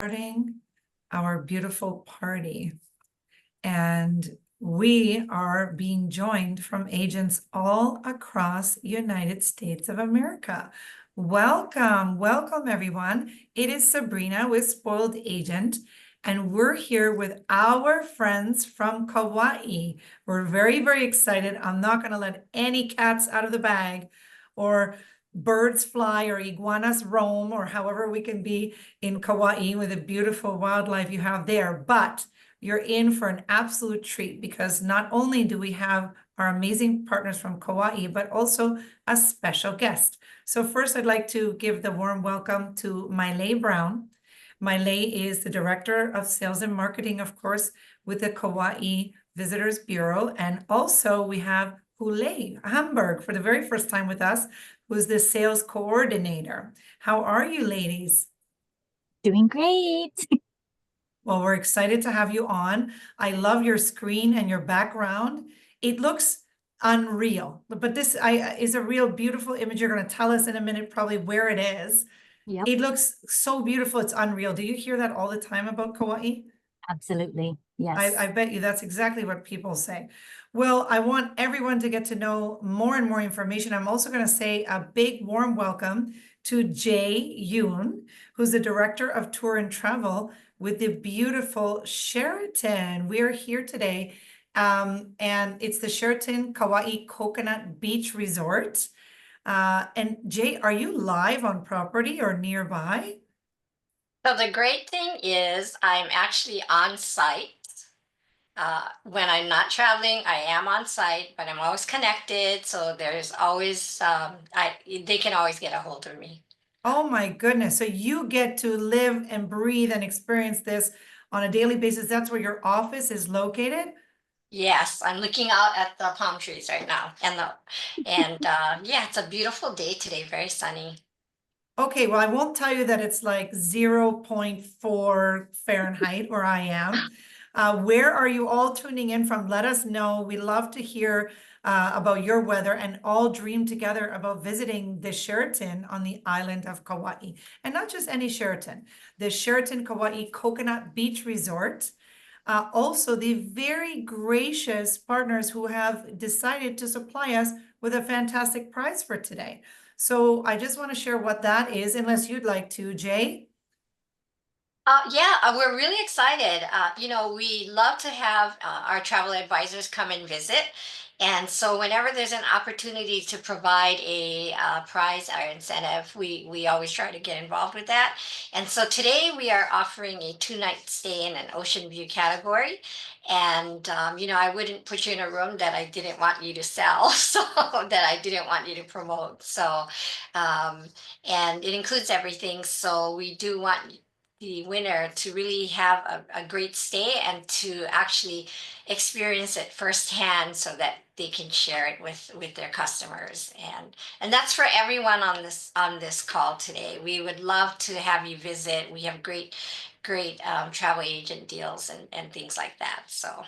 Starting our beautiful party. And we are being joined from agents all across United States of America. Welcome, welcome everyone. It is Sabrina with Spoiled Agent, and we're here with our friends from Kauai. We're very, very excited. I'm not going to let any cats out of the bag or birds fly or iguanas roam or however we can be in Kauai with the beautiful wildlife you have there. But you're in for an absolute treat because not only do we have our amazing partners from Kauai, but also a special guest. So first, I'd like to give the warm welcome to Maile Brown. Maile is the Director of Sales and Marketing, of course, with the Kauai Visitors Bureau. And also we have Hule Hamburg for the very first time with us, who's the Sales Coordinator. How are you, ladies? Doing great. Well, we're excited to have you on. I love your screen and your background. It looks unreal, but this is a real beautiful image. You're going to tell us in a minute probably where it is. Yep, It looks so beautiful. It's unreal. Do you hear that all the time about Kauai? absolutely. Yes. I bet you that's exactly what people say. Well, I want everyone to get to know more and more information. I'm also going to say a big warm welcome to Jay Yoon, who's the Director of Tour and Travel with the beautiful Sheraton. We are here today, and it's the Sheraton Kauai Coconut Beach Resort. And Jay, are you live on property or nearby? So the great thing is I'm actually on site. When I'm not traveling, I am on site, but I'm always connected. So there's always, they can always get a hold of me. Oh my goodness. So you get to live and breathe and experience this on a daily basis. That's where your office is located? Yes, I'm looking out at the palm trees right now, and yeah, it's a beautiful day today, very sunny. Okay, well, I won't tell you that it's like 0.4 Fahrenheit where I am. Where are you all tuning in from? Let us know. We love to hear about your weather and all dream together about visiting the Sheraton on the island of Kauai. And not just any Sheraton, the Sheraton Kauai Coconut Beach Resort. Also, the very gracious partners who have decided to supply us with a fantastic prize for today. So I just want to share what that is, unless you'd like to, Jay. Yeah, we're really excited. We love to have our travel advisors come and visit. And so whenever there's an opportunity to provide a prize or incentive, we always try to get involved with that. And so today we are offering a 2-night stay in an ocean view category. And, I wouldn't put you in a room that I didn't want you to sell, so that I didn't want you to promote. So, and it includes everything. So we do want the winner to really have a great stay and to actually experience it firsthand so that they can share it with their customers, and that's for everyone on this call today. We would love to have you visit. We have great travel agent deals and things like that. So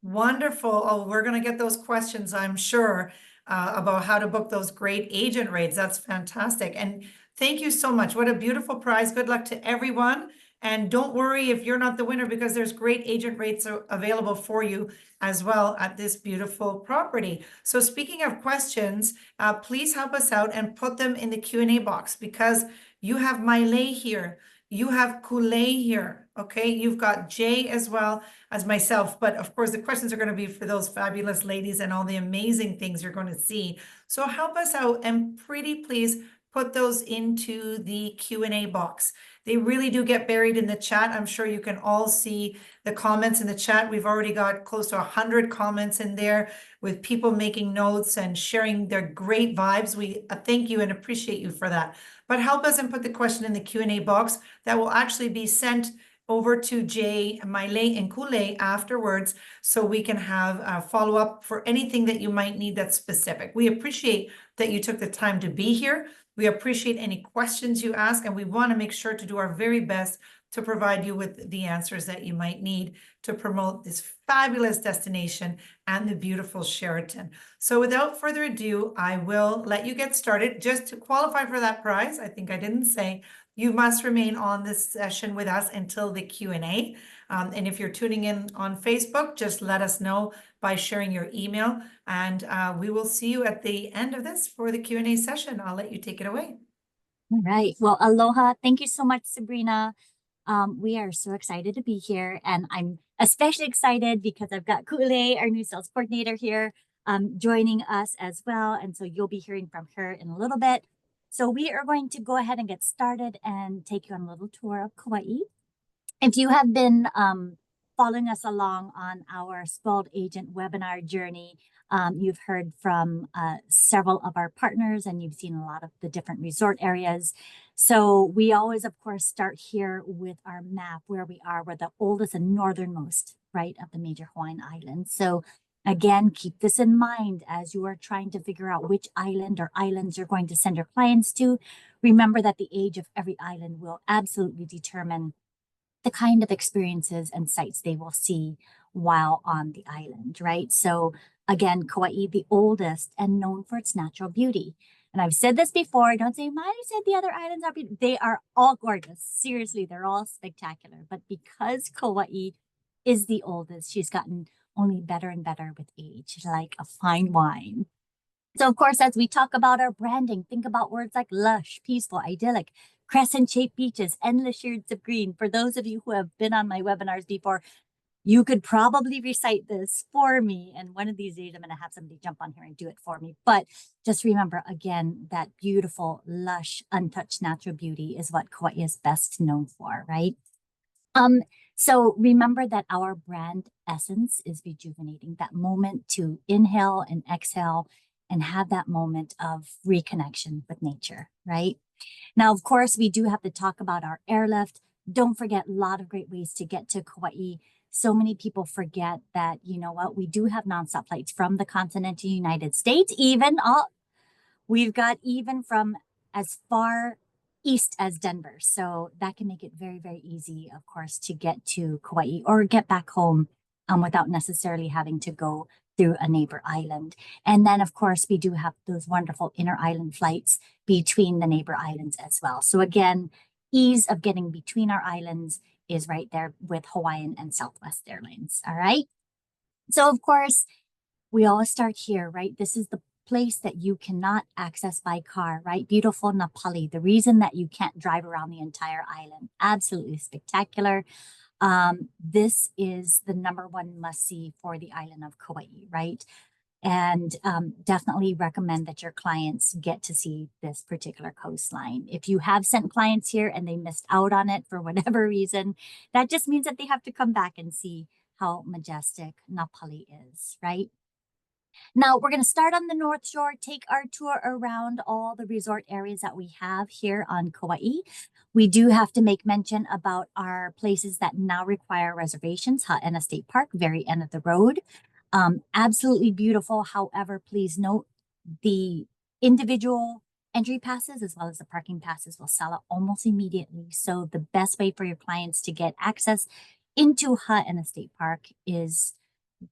Wonderful. Oh, we're going to get those questions, I'm sure, about how to book those great agent rates. That's fantastic. And thank you so much. What a beautiful prize. Good luck to everyone. And don't worry if you're not the winner, because there's great agent rates available for you as well at this beautiful property. So speaking of questions, please help us out and put them in the Q&A box, because you have Maile here. You have Kule here, okay? You've got Jay as well as myself, but of course the questions are going to be for those fabulous ladies and all the amazing things you're going to see. So help us out and pretty please put those into the Q&A box. They really do get buried in the chat. I'm sure you can all see the comments in the chat. We've already got close to 100 comments in there with people making notes and sharing their great vibes. We thank you and appreciate you for that. But help us and put the question in the Q&A box that will actually be sent over to Jay, Maile, and Kule afterwards, so we can have a follow-up for anything that you might need that's specific. We appreciate that you took the time to be here. We appreciate any questions you ask, and we want to make sure to do our very best to provide you with the answers that you might need to promote this fabulous destination and the beautiful Sheraton. So without further ado, I will let you get started. Just to qualify for that prize, I think I didn't say, you must remain on this session with us until the Q&A. And if you're tuning in on Facebook, just let us know by sharing your email, and we will see you at the end of this for the Q&A session. I'll let you take it away. All right. Well, aloha. Thank you so much, Sabrina. We are so excited to be here, and I'm especially excited because I've got Ku'ule, our new sales coordinator here, joining us as well. And so you'll be hearing from her in a little bit. So we are going to go ahead and get started and take you on a little tour of Kauai. If you have been following us along on our Spoiled Agent webinar journey, you've heard from several of our partners, and you've seen a lot of the different resort areas. So we always, of course, start here with our map where we are. We're the oldest and northernmost, right, of the major Hawaiian islands. So again, keep this in mind as you are trying to figure out which island or islands you're going to send your clients to. Remember that the age of every island will absolutely determine the kind of experiences and sights they will see while on the island, right? So again, Kauai, the oldest and known for its natural beauty. And I've said this before, don't say, Miley said the other islands are beautiful. They are all gorgeous. Seriously, they're all spectacular. But because Kauai is the oldest, she's gotten only better and better with age, like a fine wine. So of course, as we talk about our branding, think about words like lush, peaceful, idyllic, crescent-shaped beaches, endless shades of green. For those of you who have been on my webinars before, you could probably recite this for me. And one of these days, I'm going to have somebody jump on here and do it for me. But just remember, again, that beautiful, lush, untouched natural beauty is what Kauai is best known for, right? So remember that our brand essence is rejuvenating, that moment to inhale and exhale and have that moment of reconnection with nature, right? Now, of course, we do have to talk about our airlift. Don't forget a lot of great ways to get to Kauai. So many people forget that, you know what, we do have nonstop flights from the continental United States, we've got even from as far east as Denver. So that can make it very, very easy, of course, to get to Kauai or get back home without necessarily having to go through a neighbor island. And then, of course, we do have those wonderful inner island flights between the neighbor islands as well. So again, ease of getting between our islands is right there with Hawaiian and Southwest Airlines. All right. So, of course, we always start here, right? This is the place that you cannot access by car, right? Beautiful Napali, the reason that you can't drive around the entire island. Absolutely spectacular. This is the #1 must-see for the island of Kauai, right? And definitely recommend that your clients get to see this particular coastline. If you have sent clients here and they missed out on it for whatever reason, that just means that they have to come back and see how majestic Napali is, right? Now, we're going to start on the North Shore, take our tour around all the resort areas that we have here on Kauai. We do have to make mention about our places that now require reservations. Ha'ena State Park, very end of the road. Absolutely beautiful. However, please note the individual entry passes as well as the parking passes will sell out almost immediately. So the best way for your clients to get access into Ha'ena State Park is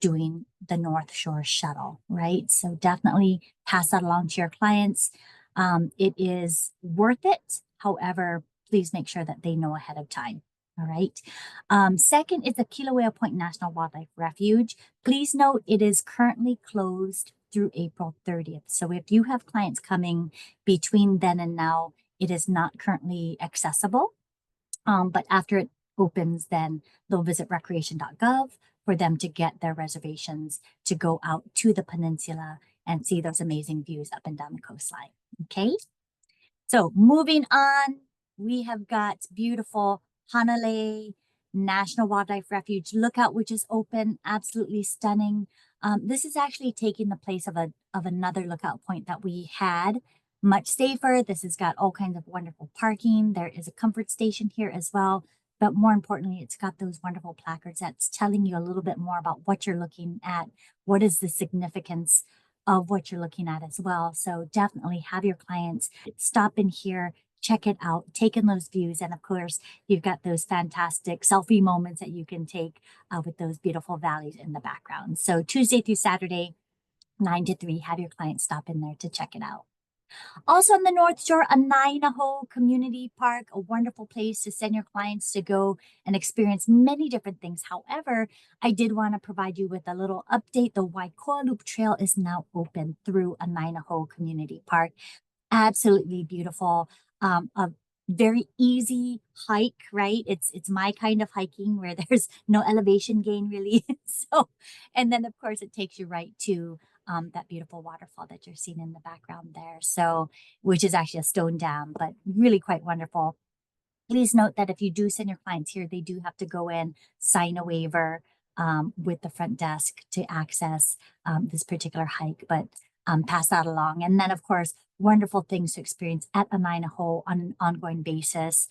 doing the North Shore shuttle, right? So definitely pass that along to your clients. It is worth it. However, please make sure that they know ahead of time. All right. Second is the Kilauea Point National Wildlife Refuge. Please note it is currently closed through April 30th. So if you have clients coming between then and now, it is not currently accessible. But after it opens, then they'll visit recreation.gov for them to get their reservations to go out to the peninsula and see those amazing views up and down the coastline. Okay. So moving on, we have got beautiful Hanalei National Wildlife Refuge Lookout, which is open, absolutely stunning. This is actually taking the place of another lookout point that we had, much safer. This has got all kinds of wonderful parking. There is a comfort station here as well. But more importantly, it's got those wonderful placards that's telling you a little bit more about what you're looking at. What is the significance of what you're looking at as well? So definitely have your clients stop in here, check it out, take in those views. And of course, you've got those fantastic selfie moments that you can take with those beautiful valleys in the background. So Tuesday through Saturday, 9 to 3, have your clients stop in there to check it out. Also on the North Shore, Anainaho Community Park, a wonderful place to send your clients to go and experience many different things. However, I did want to provide you with a little update. The Waikoa Loop Trail is now open through Anainaho Community Park. Absolutely beautiful. A very easy hike, right? It's my kind of hiking where there's no elevation gain really. So, and then of course it takes you right to that beautiful waterfall that you're seeing in the background there. So, which is actually a stone dam, but really quite wonderful. Please note that if you do send your clients here, they do have to go in, sign a waiver with the front desk to access this particular hike, but pass that along. And then, of course, wonderful things to experience at Anainaho on an ongoing basis.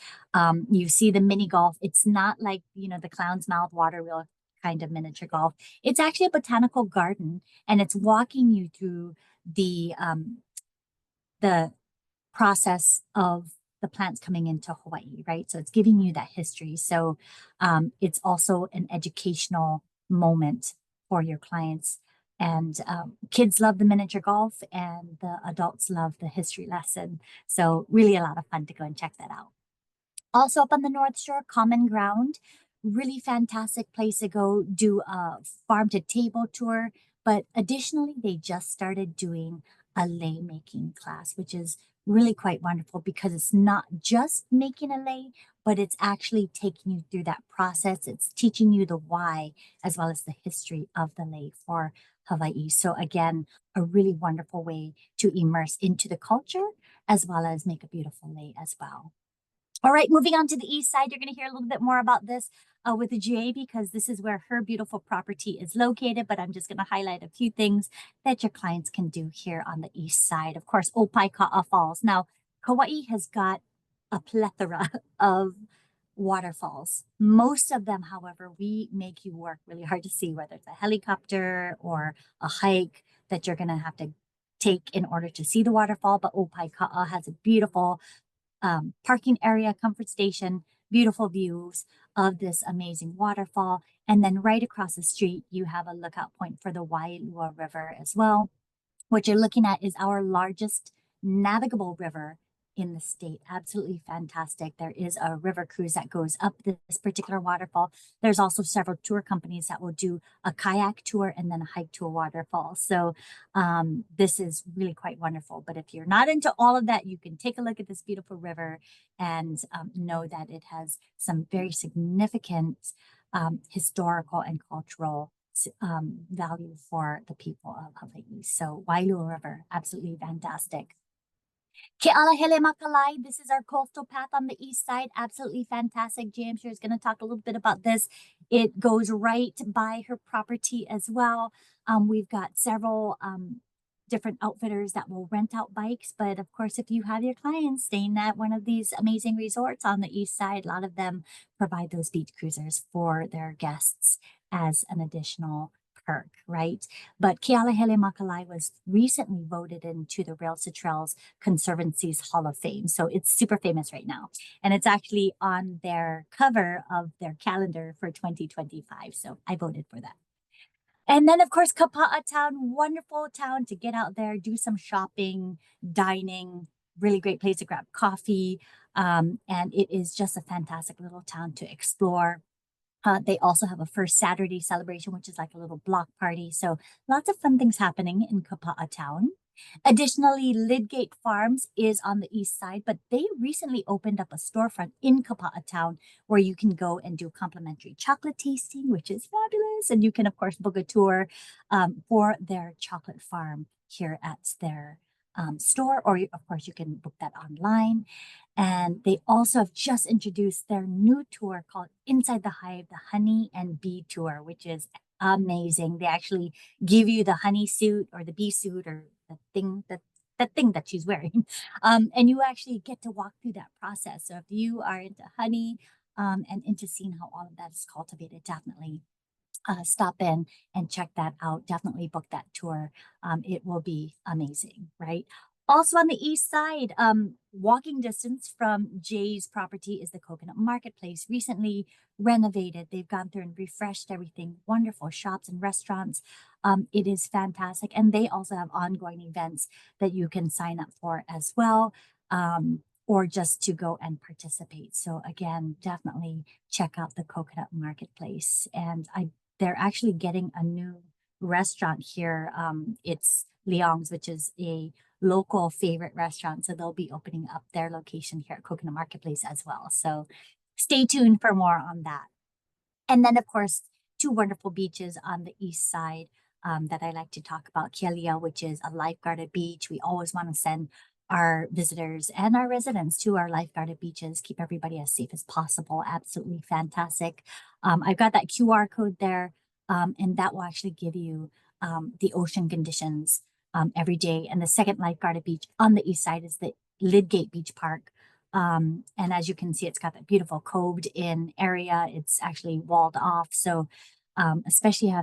You see the mini golf. It's not like, the Clown's Mouth water wheel kind of miniature golf. It's actually a botanical garden, and it's walking you through the process of the plants coming into Hawaii, right? So it's giving you that history. So it's also an educational moment for your clients. And kids love the miniature golf, and the adults love the history lesson. So really a lot of fun to go and check that out. Also up on the North Shore, Common Ground, really fantastic place to go do a farm to table tour. But additionally, they just started doing a lei making class, which is really quite wonderful because it's not just making a lei, but it's actually taking you through that process. It's teaching you the why as well as the history of the lei for Hawaii. So again, a really wonderful way to immerse into the culture as well as make a beautiful lei as well. All right, moving on to the east side, you're going to hear a little bit more about this with the GA because this is where her beautiful property is located. But I'm just going to highlight a few things that your clients can do here on the east side. Of course, Opaika'a Falls. Now, Kauai has got a plethora of waterfalls. Most of them, however, we make you work really hard to see, whether it's a helicopter or a hike that you're going to have to take in order to see the waterfall. But Opaika'a has a beautiful parking area, comfort station, beautiful views of this amazing waterfall. And then right across the street, you have a lookout point for the Wailua River as well. What you're looking at is our largest navigable river in the state. Absolutely fantastic. There is a river cruise that goes up this particular waterfall. There's also several tour companies that will do a kayak tour and then a hike to a waterfall. So this is really quite wonderful. But if you're not into all of that, you can take a look at this beautiful river and know that it has some very significant historical and cultural value for the people of Hawaii. So Wailua River, absolutely fantastic. Ke'alahele Makalai, this is our coastal path on the east side. Absolutely fantastic. Jay, I'm sure is going to talk a little bit about this. It goes right by her property as well. We've got several different outfitters that will rent out bikes. But of course, if you have your clients staying at one of these amazing resorts on the east side, a lot of them provide those beach cruisers for their guests as an additional perk, right? But Ke'alahele Makalai was recently voted into the Rails to Trails Conservancy's Hall of Fame. So it's super famous right now. And it's actually on their cover of their calendar for 2025. So I voted for that. And then, of course, Kapa'a Town, wonderful town to get out there, do some shopping, dining, really great place to grab coffee. And it is just a fantastic little town to explore. They also have a First Saturday celebration, which is like a little block party. So lots of fun things happening in Kapa'a Town. Additionally, Lidgate Farms is on the east side, but they recently opened up a storefront in Kapa'a Town where you can go and do complimentary chocolate tasting, which is fabulous. And you can, of course, book a tour for their chocolate farm here at their store, or of course, you can book that online. And they also have just introduced their new tour called Inside the Hive, the Honey and Bee Tour, which is amazing. They actually give you the honey suit or the bee suit or the thing that she's wearing. And you actually get to walk through that process. So if you are into honey and into seeing how all of that is cultivated, definitely stop in and check that out. Definitely book that tour. It will be amazing, right? Also on the east side, walking distance from Jay's property is the Coconut Marketplace, recently renovated. They've gone through and refreshed everything. Wonderful shops and restaurants. It is fantastic. And they also have ongoing events that you can sign up for as well, or just to go and participate. So again, definitely check out the Coconut Marketplace. And they're actually getting a new restaurant here. It's Leong's, which is a local favorite restaurant. So they'll be opening up their location here at Coconut Marketplace as well. So stay tuned for more on that. And then, of course, two wonderful beaches on the east side that I like to talk about. Kealia, which is a lifeguarded beach. We always want to send our visitors and our residents to our lifeguarded beaches, keep everybody as safe as possible. Absolutely fantastic. I've got that QR code there, and that will actually give you the ocean conditions every day. And the second lifeguarded beach on the east side is the Lidgate Beach Park. And as you can see, it's got that beautiful coved in area. It's actually walled off. So especially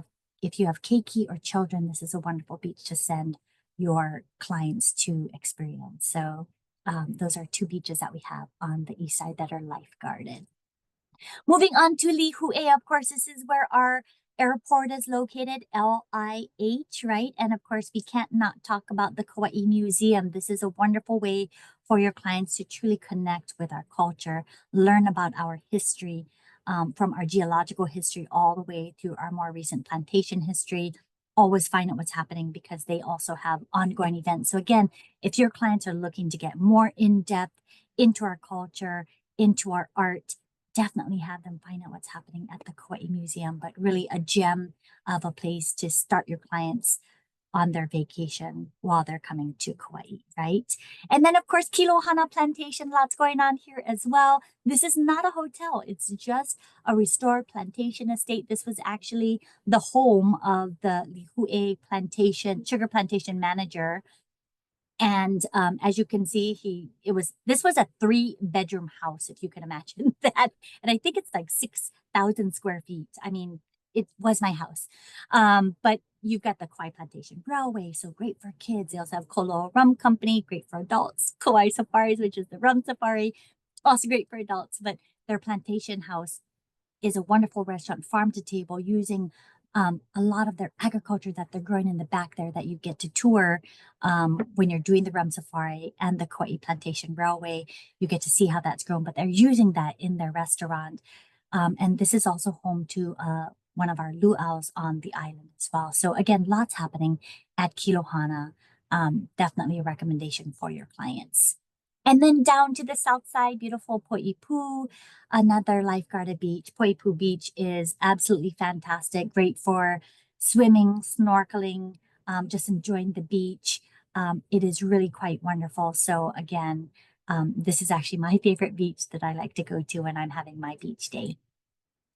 if you have keiki or children, this is a wonderful beach to send your clients to experience. So those are two beaches that we have on the east side that are lifeguarded. Moving on to Lihue, of course, this is where our airport is located, LIH, right? And of course, we can't not talk about the Kauai Museum. This is a wonderful way for your clients to truly connect with our culture, learn about our history, from our geological history all the way through our more recent plantation history. Always find out what's happening because they also have ongoing events. So again, if your clients are looking to get more in depth into our culture, into our art, definitely have them find out what's happening at the Kauai Museum, but really a gem of a place to start your clients on their vacation while they're coming to Kauai, right? And then, of course, Kilohana Plantation, lots going on here as well. This is not a hotel. It's just a restored plantation estate. This was actually the home of the Lihue plantation, sugar plantation manager. And as you can see, this was a 3-bedroom house, if you can imagine that. And I think it's like 6,000 square feet. I mean, it was my house. But you've got the Kauai Plantation Railway, so great for kids. They also have Kolo Rum Company, great for adults. Kauai Safaris, which is the rum safari, also great for adults. But their plantation house is a wonderful restaurant, farm to table, using a lot of their agriculture that they're growing in the back there that you get to tour when you're doing the rum safari and the Kauai Plantation Railway. You get to see how that's grown, but they're using that in their restaurant. And this is also home to one of our luau's on the island as well. So again, lots happening at Kilohana. Definitely a recommendation for your clients. And then down to the south side, beautiful Poipu, another lifeguarded beach. Poipu Beach is absolutely fantastic, great for swimming, snorkeling, just enjoying the beach. It is really quite wonderful. So again, this is actually my favorite beach that I like to go to when I'm having my beach day.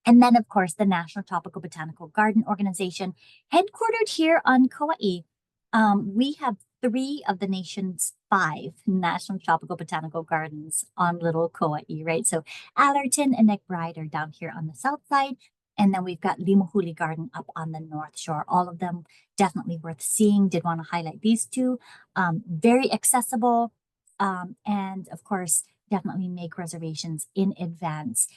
And then, of course, the National Tropical Botanical Garden Organization, headquartered here on Kauai. We have 3 of the nation's 5 National Tropical Botanical Gardens on Little Kauai, right? So Allerton and McBride are down here on the south side. And then we've got Limahuli Garden up on the north shore. All of them definitely worth seeing. Did want to highlight these 2. Very accessible. And of course, definitely make reservations in advance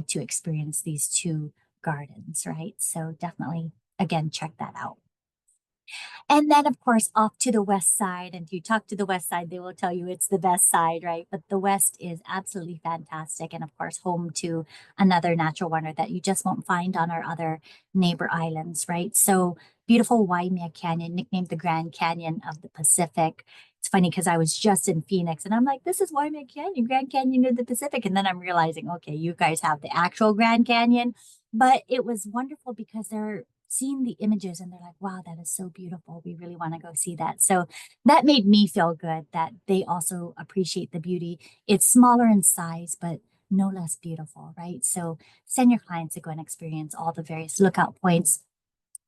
to experience these 2 gardens, right? So definitely, again, check that out. And then, of course, off to the west side. And if you talk to the west side, they will tell you it's the best side, right? But the west is absolutely fantastic. And of course, home to another natural wonder that you just won't find on our other neighbor islands, right? So beautiful Waimea Canyon, nicknamed the Grand Canyon of the Pacific. It's funny because I was just in Phoenix and I'm like, this is Waimea Canyon, Grand Canyon of the Pacific. And then I'm realizing, okay, you guys have the actual Grand Canyon. But it was wonderful because they're seeing the images and they're like, wow, that is so beautiful. We really want to go see that. So that made me feel good that they also appreciate the beauty. It's smaller in size, but no less beautiful, right? So send your clients to go and experience all the various lookout points.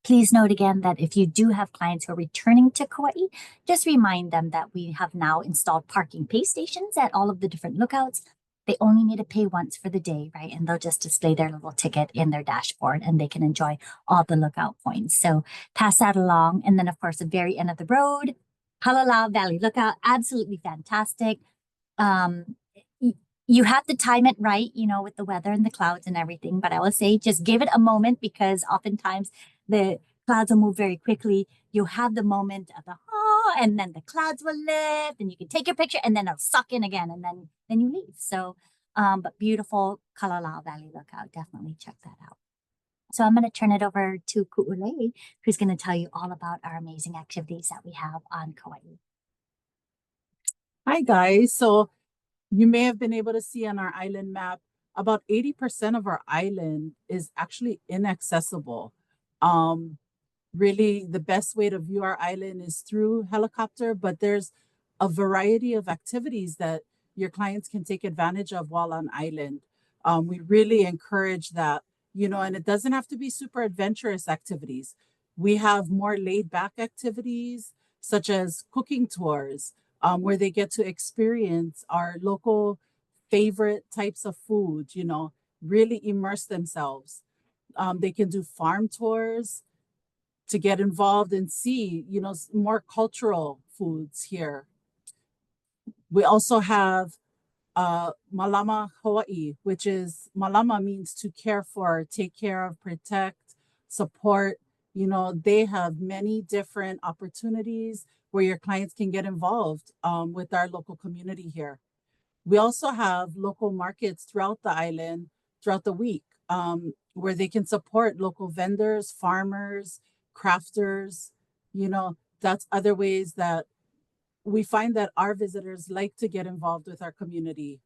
Please note again that if you do have clients who are returning to Kauai, just remind them that we have now installed parking pay stations at all of the different lookouts. They only need to pay once for the day, right? And they'll just display their little ticket in their dashboard and they can enjoy all the lookout points. So pass that along. And then, of course, the very end of the road, Kalalau Valley Lookout, absolutely fantastic. Um, you have to time it right, you know, with the weather and the clouds and everything. But I will say just give it a moment because oftentimes the clouds will move very quickly. You'll have the moment of the oh, and then the clouds will lift, and you can take your picture, and then it'll suck in again, and then you leave. So, but beautiful Kalalau Valley Lookout. Definitely check that out. So I'm going to turn it over to Ku'ulei, who's going to tell you all about our amazing activities that we have on Kauai. Hi guys. So you may have been able to see on our island map, about 80% of our island is actually inaccessible. Really, the best way to view our island is through helicopter, but there's a variety of activities that your clients can take advantage of while on island. We really encourage that, you know, and it doesn't have to be super adventurous activities. We have more laid back activities, such as cooking tours, where they get to experience our local favorite types of food, you know, really immerse themselves. They can do farm tours to get involved and see, you know, more cultural foods here. We also have mālama Hawaii, which is mālama means to care for, take care of, protect, support. You know, they have many different opportunities where your clients can get involved with our local community here. We also have local markets throughout the island, throughout the week, where they can support local vendors, farmers, crafters. You know, that's other ways that we find that our visitors like to get involved with our community,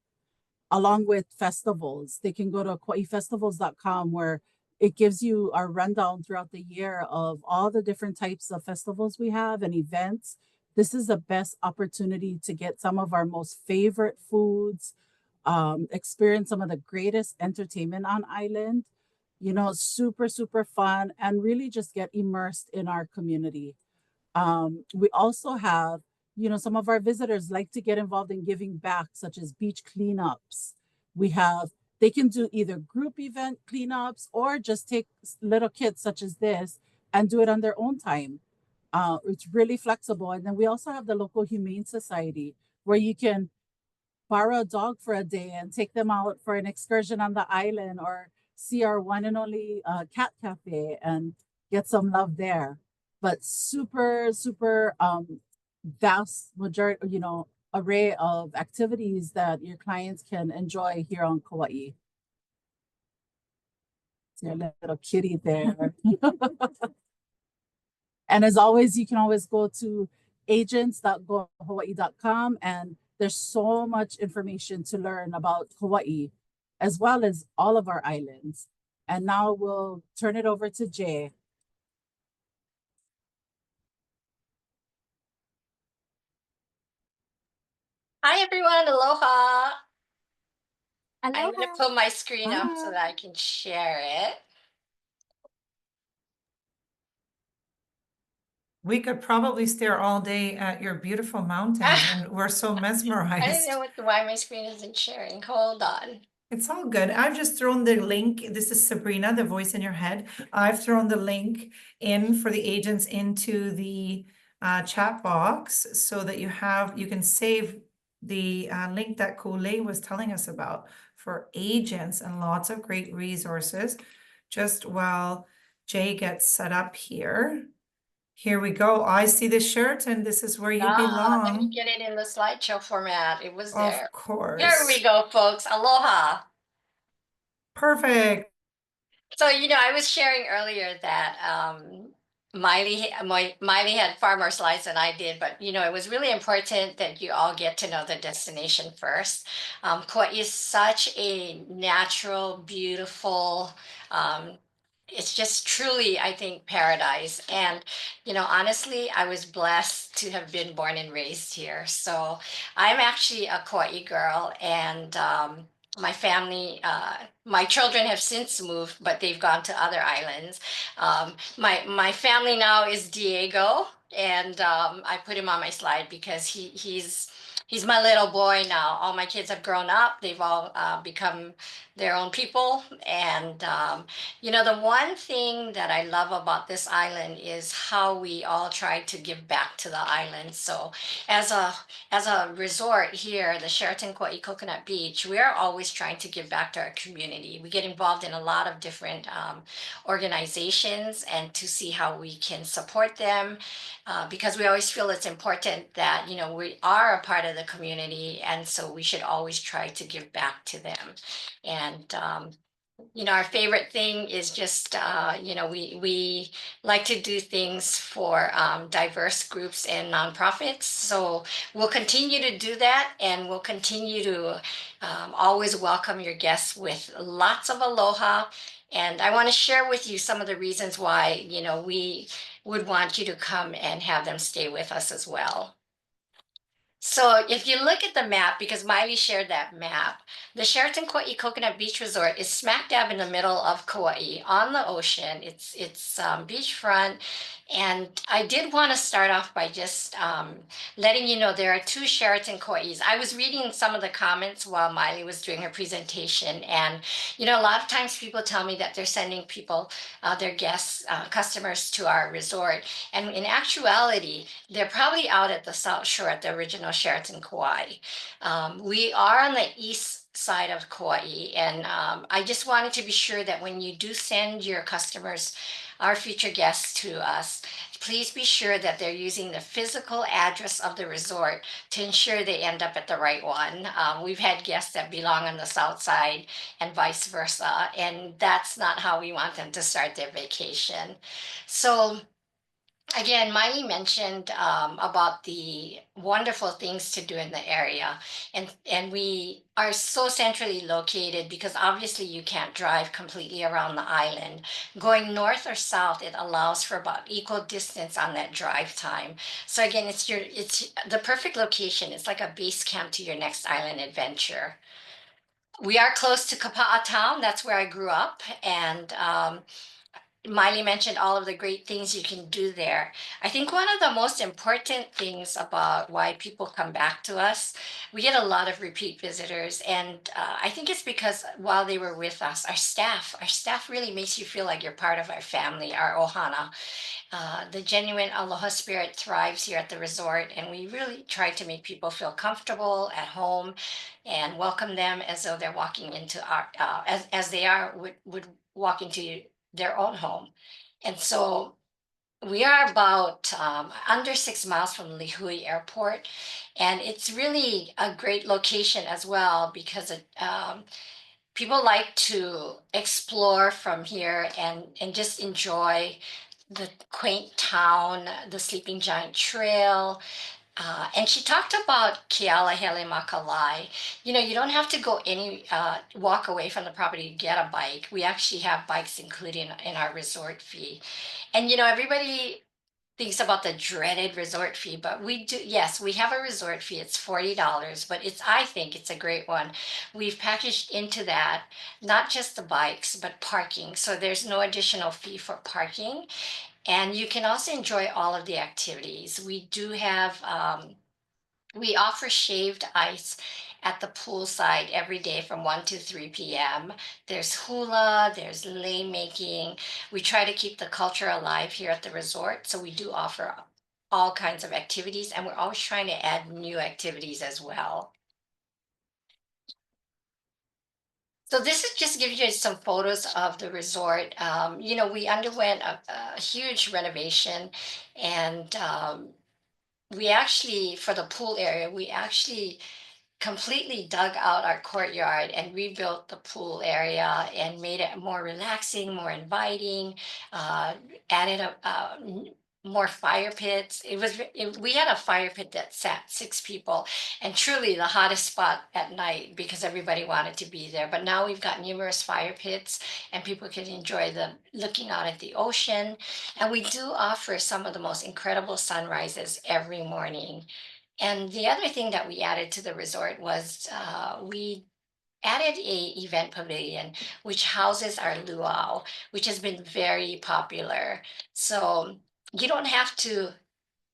along with festivals. They can go to kauaifestivals.com where it gives you a rundown throughout the year of all the different types of festivals we have and events. This is the best opportunity to get some of our most favorite foods, experience some of the greatest entertainment on island, you know, super, super fun, and really just get immersed in our community. We also have, you know, some of our visitors like to get involved in giving back, such as beach cleanups. We have, they can do either group event cleanups or just take little kits such as this and do it on their own time. It's really flexible. And then we also have the local humane society where you can borrow a dog for a day and take them out for an excursion on the island, or see our one and only cat cafe and get some love there. But super, super vast majority, you know, array of activities that your clients can enjoy here on Kauai. See a little kitty there. And as always, you can always go to agents.gohawaii.com, and there's so much information to learn about Hawaii, as well as all of our islands. And now we'll turn it over to Jay. Hi everyone, aloha. I'm Aloha. gonna put my screen up so Hi. that I can share it. We could probably stare all day at your beautiful mountains, and we're so I didn't mesmerized. know why my screen isn't sharing. Hold on. It's all good. I've just thrown the link. This is Sabrina, the voice in your head. I've thrown the link in for the agents into the chat box so that you can save the link that Ku'ulei was telling us about for agents, and lots of great resources. Just while Jay gets set up here. Here we go. I see the Sheraton. This is where you Let me belong. get it in the slideshow format. It was there. Of course. Here we go, folks. Aloha. Perfect. So, you know, I was sharing earlier that Miley had far more slides than I did, but you know, it was really important that you all get to know the destination first. Kauai is such a natural, beautiful, it's just truly, I think, paradise. And, you know, honestly, I was blessed to have been born and raised here. So I'm actually a Kauai girl, and my family, my children have since moved, but they've gone to other islands. My family now is Diego, and I put him on my slide because he's he's my little boy now. All my kids have grown up. They've all become their own people. And, the one thing that I love about this island is how we all try to give back to the island. So as a resort here, the Sheraton Kauai Coconut Beach, we are always trying to give back to our community. We get involved in a lot of different organizations and to see how we can support them, because we always feel it's important that we are a part of the community, and so we should always try to give back to them. And our favorite thing is just we like to do things for diverse groups and nonprofits. So we'll continue to do that, and we'll continue to always welcome your guests with lots of aloha. And I want to share with you some of the reasons why we would want you to come and have them stay with us as well. So if you look at the map, because Miley shared that map, the Sheraton Kauai Coconut Beach Resort is smack dab in the middle of Kauai on the ocean. It's beachfront. And I did want to start off by just letting you know there are two Sheraton Kauais. I was reading some of the comments while Miley was doing her presentation. And, a lot of times people tell me that they're sending people, their guests, customers to our resort. And in actuality, they're probably out at the South Shore at the original Sheraton Kauai. We are on the east side of Kauai, and I just wanted to be sure that when you do send your customers, our future guests, to us, please be sure that they're using the physical address of the resort to ensure they end up at the right one. We've had guests that belong on the south side and vice versa, and that's not how we want them to start their vacation. So again, Miley mentioned about the wonderful things to do in the area, and we are so centrally located because obviously you can't drive completely around the island. Going north or south, it allows for about equal distance on that drive time. So again, it's the perfect location. It's like a base camp to your next island adventure. We are close to Kapa'a Town. That's where I grew up, and Miley mentioned all of the great things you can do there. I think one of the most important things about why people come back to us, we get a lot of repeat visitors, and I think it's because while they were with us, our staff really makes you feel like you're part of our family, our ohana. The genuine aloha spirit thrives here at the resort, and we really try to make people feel comfortable at home and welcome them as though they're walking into our, as they are would walk into their own home. And so we are about under 6 miles from Lihui Airport, and it's really a great location as well because people like to explore from here and just enjoy the quaint town, the Sleeping Giant Trail. And she talked about Kealahele Makalai. You don't have to go walk away from the property to get a bike. We actually have bikes included in our resort fee. And everybody thinks about the dreaded resort fee, but we do, yes, we have a resort fee. It's $40, but I think it's a great one. We've packaged into that not just the bikes, but parking. So there's no additional fee for parking. And you can also enjoy all of the activities. We offer shaved ice at the poolside every day from 1 to 3 p.m. There's hula, there's lei making. We try to keep the culture alive here at the resort. So we do offer all kinds of activities, and we're always trying to add new activities as well. So this is just give you some photos of the resort. We underwent a huge renovation, and we actually, for the pool area, we actually completely dug out our courtyard and rebuilt the pool area and made it more relaxing, more inviting, added more fire pits. We had a fire pit that sat 6 people, and truly the hottest spot at night because everybody wanted to be there. But now we've got numerous fire pits, and people can enjoy the looking out at the ocean. And we do offer some of the most incredible sunrises every morning. And the other thing that we added to the resort was we added a event pavilion which houses our luau, which has been very popular. So you don't have to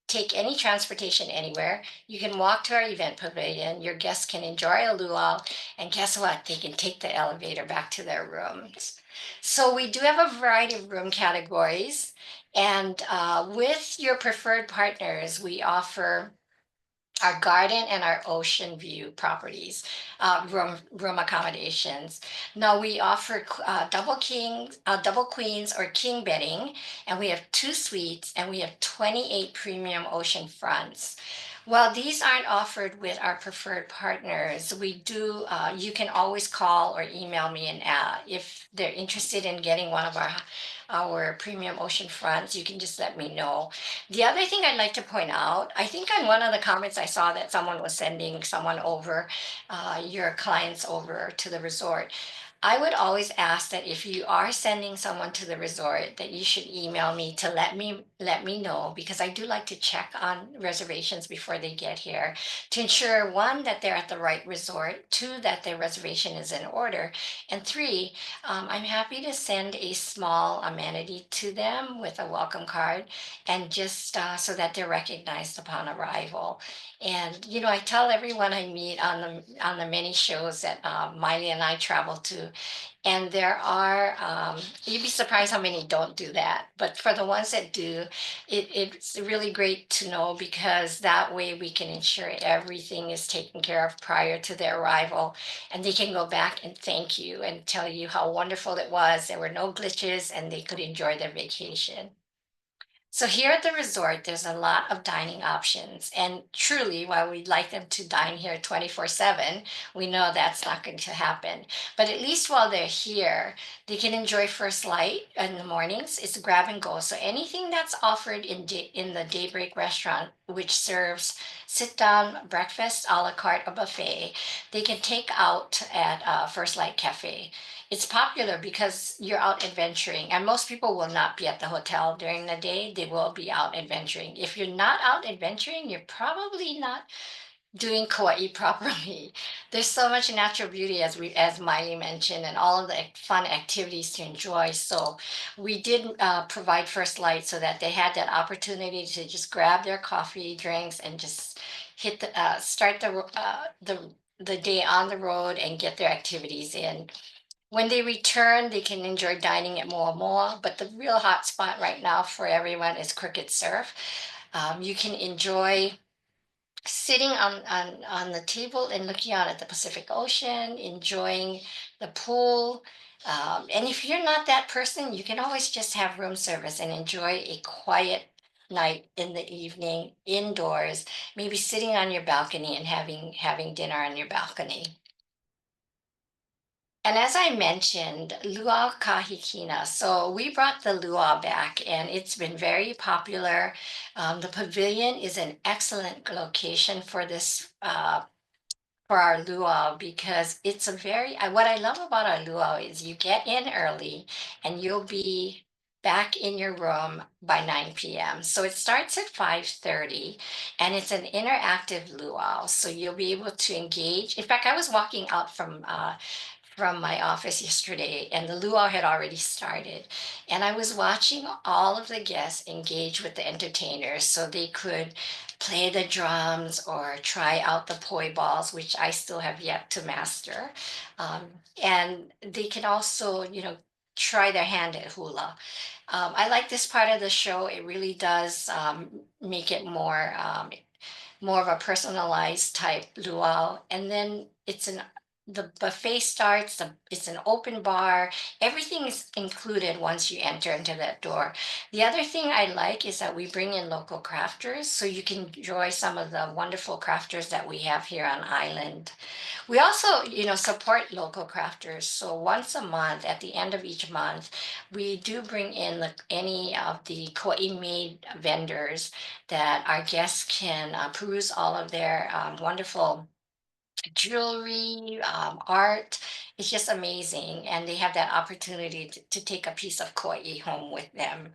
take any transportation anywhere. You can walk to our event pavilion. Your guests can enjoy a luau, and guess what? They can take the elevator back to their rooms. So we do have a variety of room categories, and with your preferred partners, we offer our garden and our ocean view properties, room accommodations. Now we offer double kings, double queens, or king bedding, and we have 2 suites, and we have 28 premium ocean fronts. While these aren't offered with our preferred partners, we do. You can always call or email me, and if they're interested in getting one of our premium ocean fronts, you can just let me know. The other thing I'd like to point out, I think on one of the comments I saw that someone was sending someone over, your clients over to the resort. I would always ask that if you are sending someone to the resort, that you should email me to let me know, because I do like to check on reservations before they get here to ensure, one, that they're at the right resort, two, that their reservation is in order, and three, I'm happy to send a small amenity to them with a welcome card, and just so that they're recognized upon arrival. And I tell everyone I meet on the many shows that Miley and I travel to, and there are, you'd be surprised how many don't do that. But for the ones that do, it's really great to know, because that way we can ensure everything is taken care of prior to their arrival. And they can go back and thank you and tell you how wonderful it was. There were no glitches, and they could enjoy their vacation. So here at the resort, there's a lot of dining options. And truly, while we'd like them to dine here 24/7, we know that's not going to happen. But at least while they're here, they can enjoy First Light in the mornings. It's grab and go. So anything that's offered in the Daybreak restaurant, which serves sit down breakfast, a la carte, or buffet, they can take out at First Light Cafe. It's popular because you're out adventuring, and most people will not be at the hotel during the day. They will be out adventuring. If you're not out adventuring, you're probably not doing Kauai properly. There's so much natural beauty, as Miley mentioned, and all of the fun activities to enjoy. So we did provide First Light so that they had that opportunity to just grab their coffee, drinks, and just start the day on the road and get their activities in. When they return, they can enjoy dining at Moa, but the real hot spot right now for everyone is Cricket Surf. You can enjoy sitting on the table and looking out at the Pacific Ocean, enjoying the pool. And if you're not that person, you can always just have room service and enjoy a quiet night in the evening indoors, maybe sitting on your balcony and having dinner on your balcony. And as I mentioned, luau kahikina. So we brought the luau back, and it's been very popular. The pavilion is an excellent location for this for our luau, because it's a very what I love about our luau is you get in early and you'll be back in your room by 9 p.m. So it starts at 5:30, and it's an interactive luau. So you'll be able to engage. In fact, I was walking out from my office yesterday, and the luau had already started. And I was watching all of the guests engage with the entertainers so they could play the drums or try out the poi balls, which I still have yet to master. Um, and they can also, try their hand at hula. I like this part of the show. It really does make it more of a personalized type luau. And then the buffet starts, it's an open bar. Everything is included once you enter into that door. The other thing I like is that we bring in local crafters, so you can enjoy some of the wonderful crafters that we have here on island. We also, support local crafters. So once a month, at the end of each month, we do bring in any of the Kauai made vendors that our guests can peruse all of their wonderful jewelry, art. It's just amazing. And they have that opportunity to take a piece of Kauai home with them.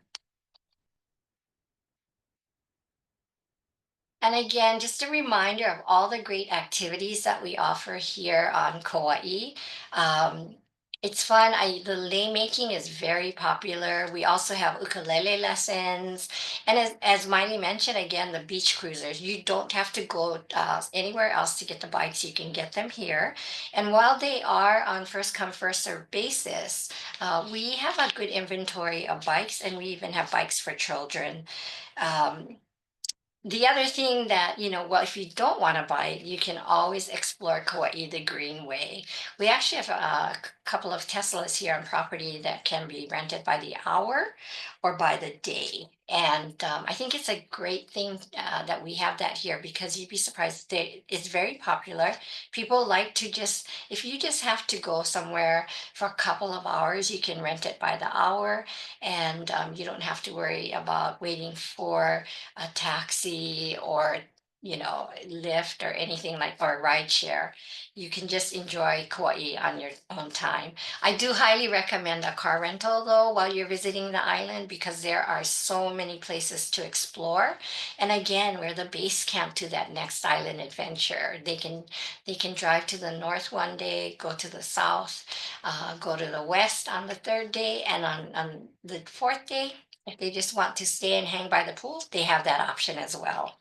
And again, just a reminder of all the great activities that we offer here on Kauai. Um, It's fun. The lei making is very popular. We also have ukulele lessons, and as Miley mentioned again, the beach cruisers. You don't have to go anywhere else to get the bikes. You can get them here, and while they are on first come first serve basis, we have a good inventory of bikes, and we even have bikes for children. Um, the other thing that, well, if you don't want to buy it, you can always explore Kauai the Green Way. We actually have a couple of Teslas here on property that can be rented by the hour or by the day. And I think it's a great thing that we have that here because you'd be surprised. It's very popular. People like to just, if you just have to go somewhere for a couple of hours, you can rent it by the hour and you don't have to worry about waiting for a taxi or Lyft or anything like or a ride share. You can just enjoy Kauai on your own time. I do highly recommend a car rental though while you're visiting the island because there are so many places to explore. And again, we're the base camp to that next island adventure. They can drive to the north one day, go to the south, go to the west on the third day, and on the fourth day if they just want to stay and hang by the pool, they have that option as well.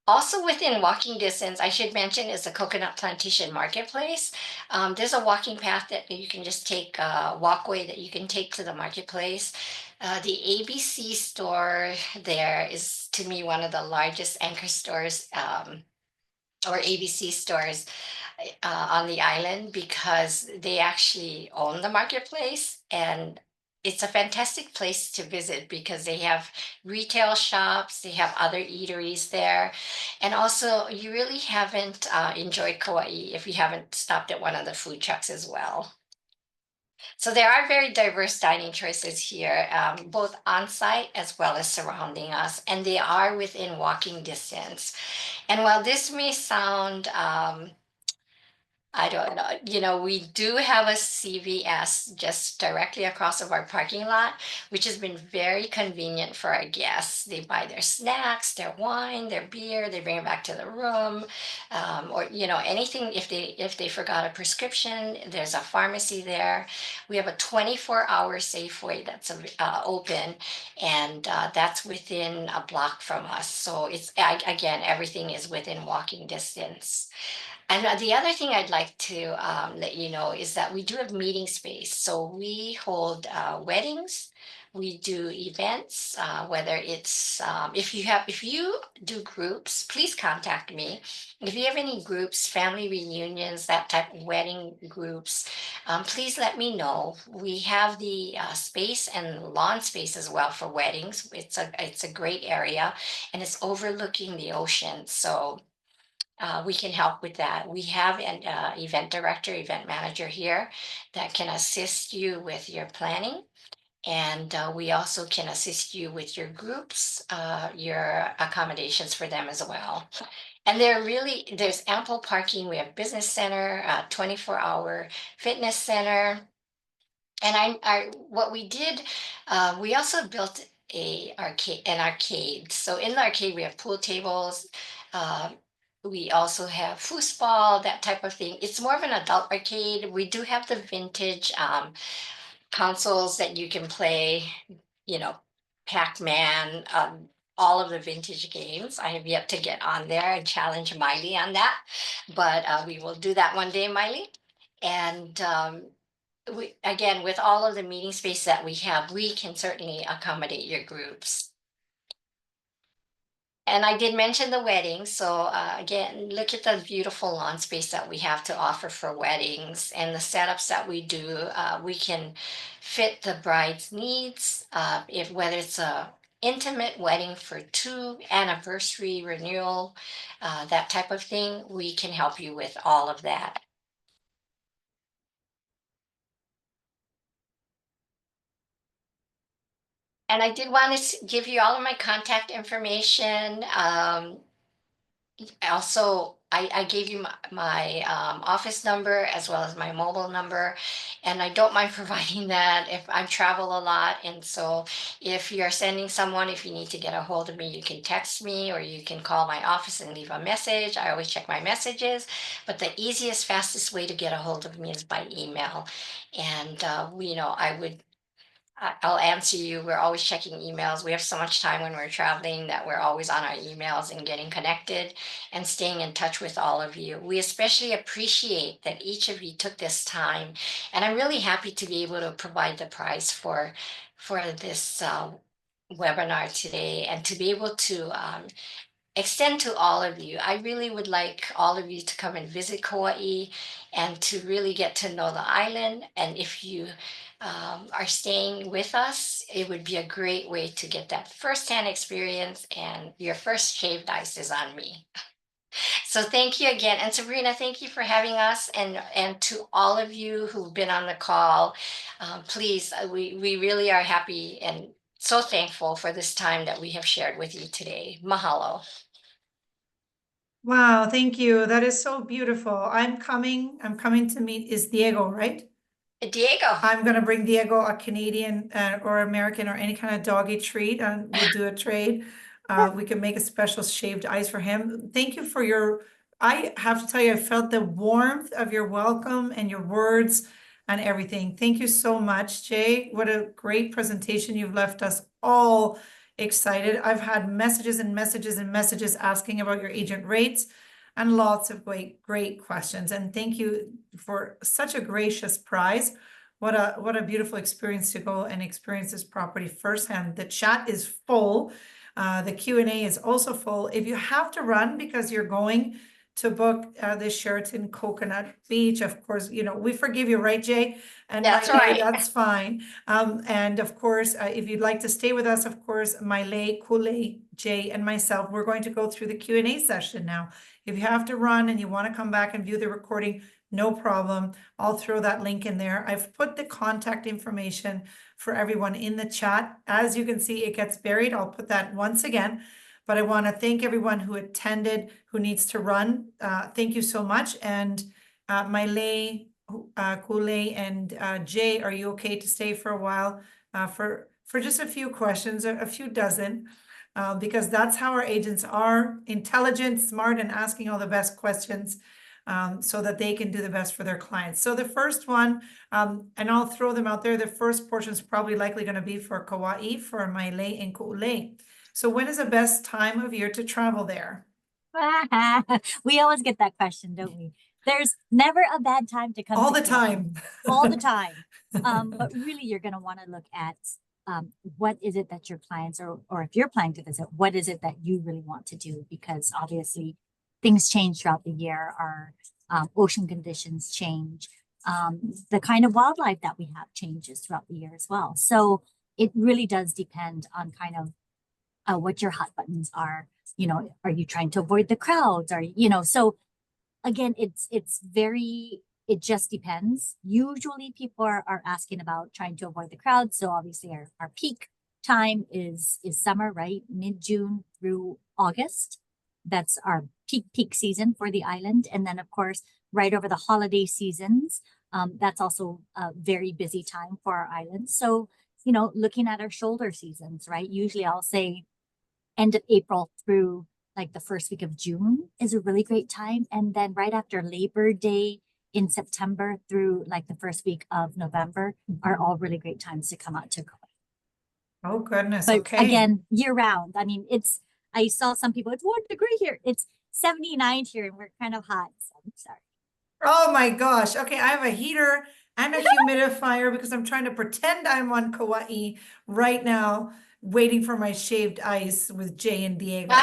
Also within walking distance, I should mention is the Coconut Plantation Marketplace. There's a walking path that you can just take, a walkway that you can take to the marketplace. The ABC store there is to me one of the largest anchor stores or ABC stores on the island because they actually own the marketplace and it's a fantastic place to visit because they have retail shops, they have other eateries there. And also, you really haven't enjoyed Kauai if you haven't stopped at one of the food trucks as well. So there are very diverse dining choices here, both on site as well as surrounding us, and they are within walking distance. And while this may sound I don't know. We do have a CVS just directly across of our parking lot, which has been very convenient for our guests. They buy their snacks, their wine, their beer, they bring it back to the room, or anything. If they forgot a prescription, there's a pharmacy there. We have a 24-hour Safeway that's open, and that's within a block from us. So again, everything is within walking distance. And the other thing I'd like to let you know is that we do have meeting space. So we hold weddings, we do events, whether it's if you do groups, please contact me. If you have any groups, family reunions, that type of wedding groups, please let me know. We have the space and lawn space as well for weddings. It's a great area, and it's overlooking the ocean. So we can help with that. We have an event director, event manager here that can assist you with your planning. And we also can assist you with your groups, your accommodations for them as well. And there's ample parking. We have business center, 24-hour fitness center. And what we did, we also built an arcade. So in the arcade, we have pool tables. Uh, we also have foosball, that type of thing. It's more of an adult arcade. We do have the vintage consoles that you can play, you know, Pac-Man, all of the vintage games. I have yet to get on there and challenge Miley on that, but we will do that one day, Miley. And again, with all of the meeting space that we have, we can certainly accommodate your groups. And I did mention the weddings. So again, look at the beautiful lawn space that we have to offer for weddings and the setups that we do. We can fit the bride's needs. If whether it's a intimate wedding for two anniversary renewal, that type of thing, we can help you with all of that. And I did want to give you all of my contact information. Also, I gave you my office number as well as my mobile number, and I don't mind providing that if I travel a lot. And so, if you're sending someone, if you need to get a hold of me, you can text me or you can call my office and leave a message. I always check my messages, but the easiest, fastest way to get a hold of me is by email. And I would I'll answer you. We're always checking emails. We have so much time when we're traveling that we're always on our emails and getting connected and staying in touch with all of you. We especially appreciate that each of you took this time, and I'm really happy to be able to provide the prize for this webinar today, and to be able to extend to all of you. I really would like all of you to come and visit Kauai and to really get to know the island. And if you are staying with us, it would be a great way to get that firsthand experience. And your first shaved ice is on me. So thank you again. And Sabrina, thank you for having us. And to all of you who've been on the call, please, we really are happy and so thankful for this time that we have shared with you today. Mahalo. Wow, thank you. That is so beautiful. I'm coming to meet, is Diego, right? Diego. I'm gonna bring Diego a Canadian or American or any kind of doggy treat, and we'll do a trade. We can make a special shaved ice for him. Thank you for your, I have to tell you, I felt the warmth of your welcome and your words and everything. Thank you so much, Jay. What a great presentation. You've left us all excited. I've had messages and messages and messages asking about your agent rates and lots of great questions. And thank you for such a gracious prize. What a beautiful experience to go and experience this property firsthand. The chat is full. The Q&A is also full. If you have to run because you're going to book the Sheraton Coconut Beach, of course, we forgive you, right, Jay? And That's Maile, right. that's fine. And of course, if you'd like to stay with us, of course, Maile, Kule, Jay, and myself, we're going to go through the Q&A session now. If you have to run and you want to come back and view the recording, no problem. I'll throw that link in there. I've put the contact information for everyone in the chat. As you can see, it gets buried. I'll put that once again. But I want to thank everyone who attended, who needs to run. Thank you so much. And Maile, Kule, and Jay, are you okay to stay for a while for just a few questions, a few dozen? Because that's how our agents are: intelligent, smart, and asking all the best questions so that they can do the best for their clients. So the first one, and I'll throw them out there, the first portion is probably likely going to be for Kauai, for Maile and Ku'ule. So when is the best time of year to travel there? We always get that question, don't we? There's never a bad time to come all to the Kauai. time. All the time. But really, you're going to want to look at what is it that your clients, or if you're planning to visit, what is it that you really want to do? Because obviously things change throughout the year. Our ocean conditions change. The kind of wildlife that we have changes throughout the year as well. So it really does depend on kind of what your hot buttons are. Are you trying to avoid the crowds? So again, it just depends. Usually people are asking about trying to avoid the crowds. So obviously our peak time is summer, right? Mid-June through August. That's our peak season for the island. And then of course, right over the holiday seasons, that's also a very busy time for our island. So, looking at our shoulder seasons, right? Usually I'll say end of April through like the first week of June is a really great time. And then right after Labor Day in September through like the first week of November are all really great times to come out to Kauai. Oh, goodness. But okay. Again, year round. I mean, I saw some people, it's 1 degree here. It's 79 here and we're kind of hot. So I'm sorry. Oh my gosh. Okay, I have a heater and a humidifier because I'm trying to pretend I'm on Kauai right now, waiting for my shaved ice with Jay and Diego.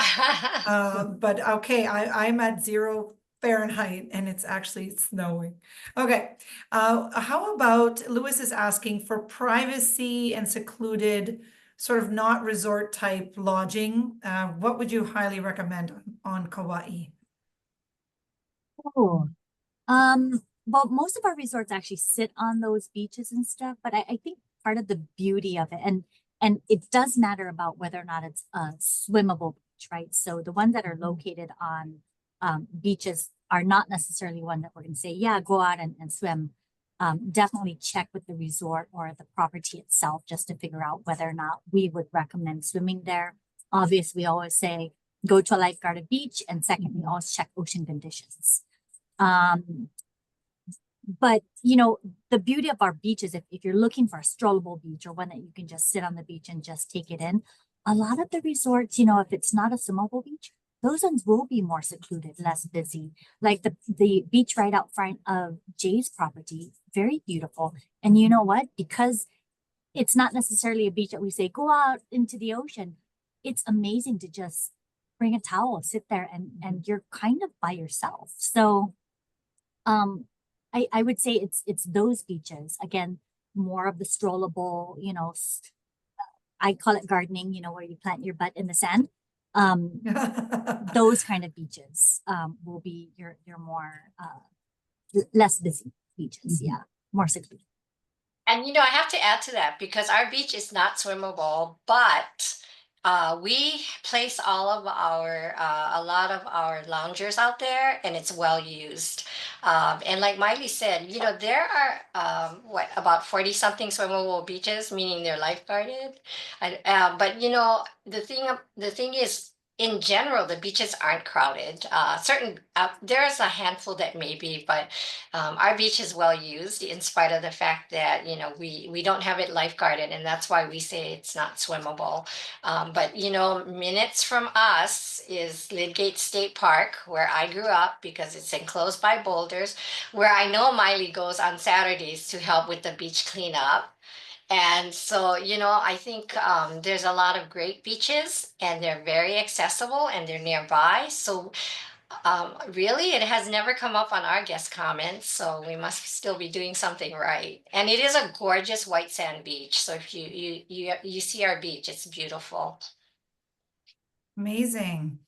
But okay, I'm at 0 Fahrenheit and it's actually snowing. Okay, how about, Lewis is asking for privacy and secluded, sort of not resort type lodging. What would you highly recommend on Kauai? Oh, well, most of our resorts actually sit on those beaches and stuff, but I think part of the beauty of it, and it does matter about whether or not it's a swimmable beach, right? So the ones that are located on beaches are not necessarily one that we're going to say, yeah, go out and swim. Definitely check with the resort or the property itself just to figure out whether or not we would recommend swimming there. Obviously, we always say go to a lifeguarded beach, and second, we always check ocean conditions. But you know, the beauty of our beaches, if you're looking for a strollable beach or one that you can just sit on the beach and just take it in, a lot of the resorts, you know, if it's not a swimmable beach, those ones will be more secluded, less busy. Like the beach right out front of Jay's property, very beautiful. And you know what? Because it's not necessarily a beach that we say, go out into the ocean. It's amazing to just bring a towel, sit there, and you're kind of by yourself. So I would say it's those beaches. Again, more of the strollable, you know, I call it gardening, you know, where you plant your butt in the sand. Those kind of beaches will be your more less busy beaches. Yeah, more secluded. And you know, I have to add to that because our beach is not swimmable, but we place all of our a lot of our loungers out there, and it's well used. And like Miley said, you know, there are what about 40 something swimmable beaches, meaning they're lifeguarded. But you know, the thing is, in general, the beaches aren't crowded. There's a handful that may be, but our beach is well used in spite of the fact that, you know, we don't have it lifeguarded, and that's why we say it's not swimmable. But you know, minutes from us is Lidgate State Park, where I grew up because it's enclosed by boulders, where I know Miley goes on Saturdays to help with the beach cleanup. And so, you know, I think there's a lot of great beaches, and they're very accessible, and they're nearby. So really, it has never come up on our guest comments, so we must still be doing something right. And it is a gorgeous white sand beach. So if you see our beach, it's beautiful. Amazing.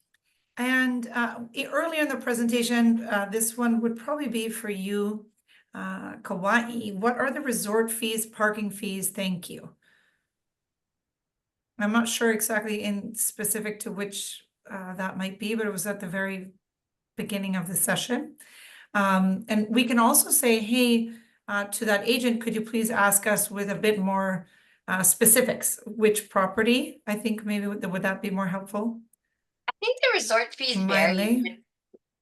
And earlier in the presentation, this one would probably be for you, Kauai. What are the resort fees, parking fees? Thank you. I'm not sure exactly in specific to which that might be, but it was at the very beginning of the session. And we can also say, hey, to that agent, could you please ask us with a bit more specifics, which property? I think maybe would that be more helpful? I think the resort fees vary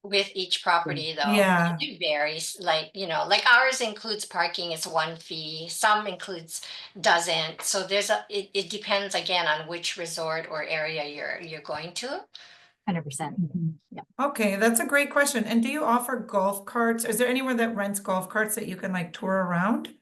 with each property, though. Yeah. It varies. Like, you know, like ours includes parking, it's one fee. Some doesn't. So it depends again on which resort or area you're going to. 100%. Yeah. Okay, that's a great question. And do you offer golf carts? Is there anyone that rents golf carts that you can like tour around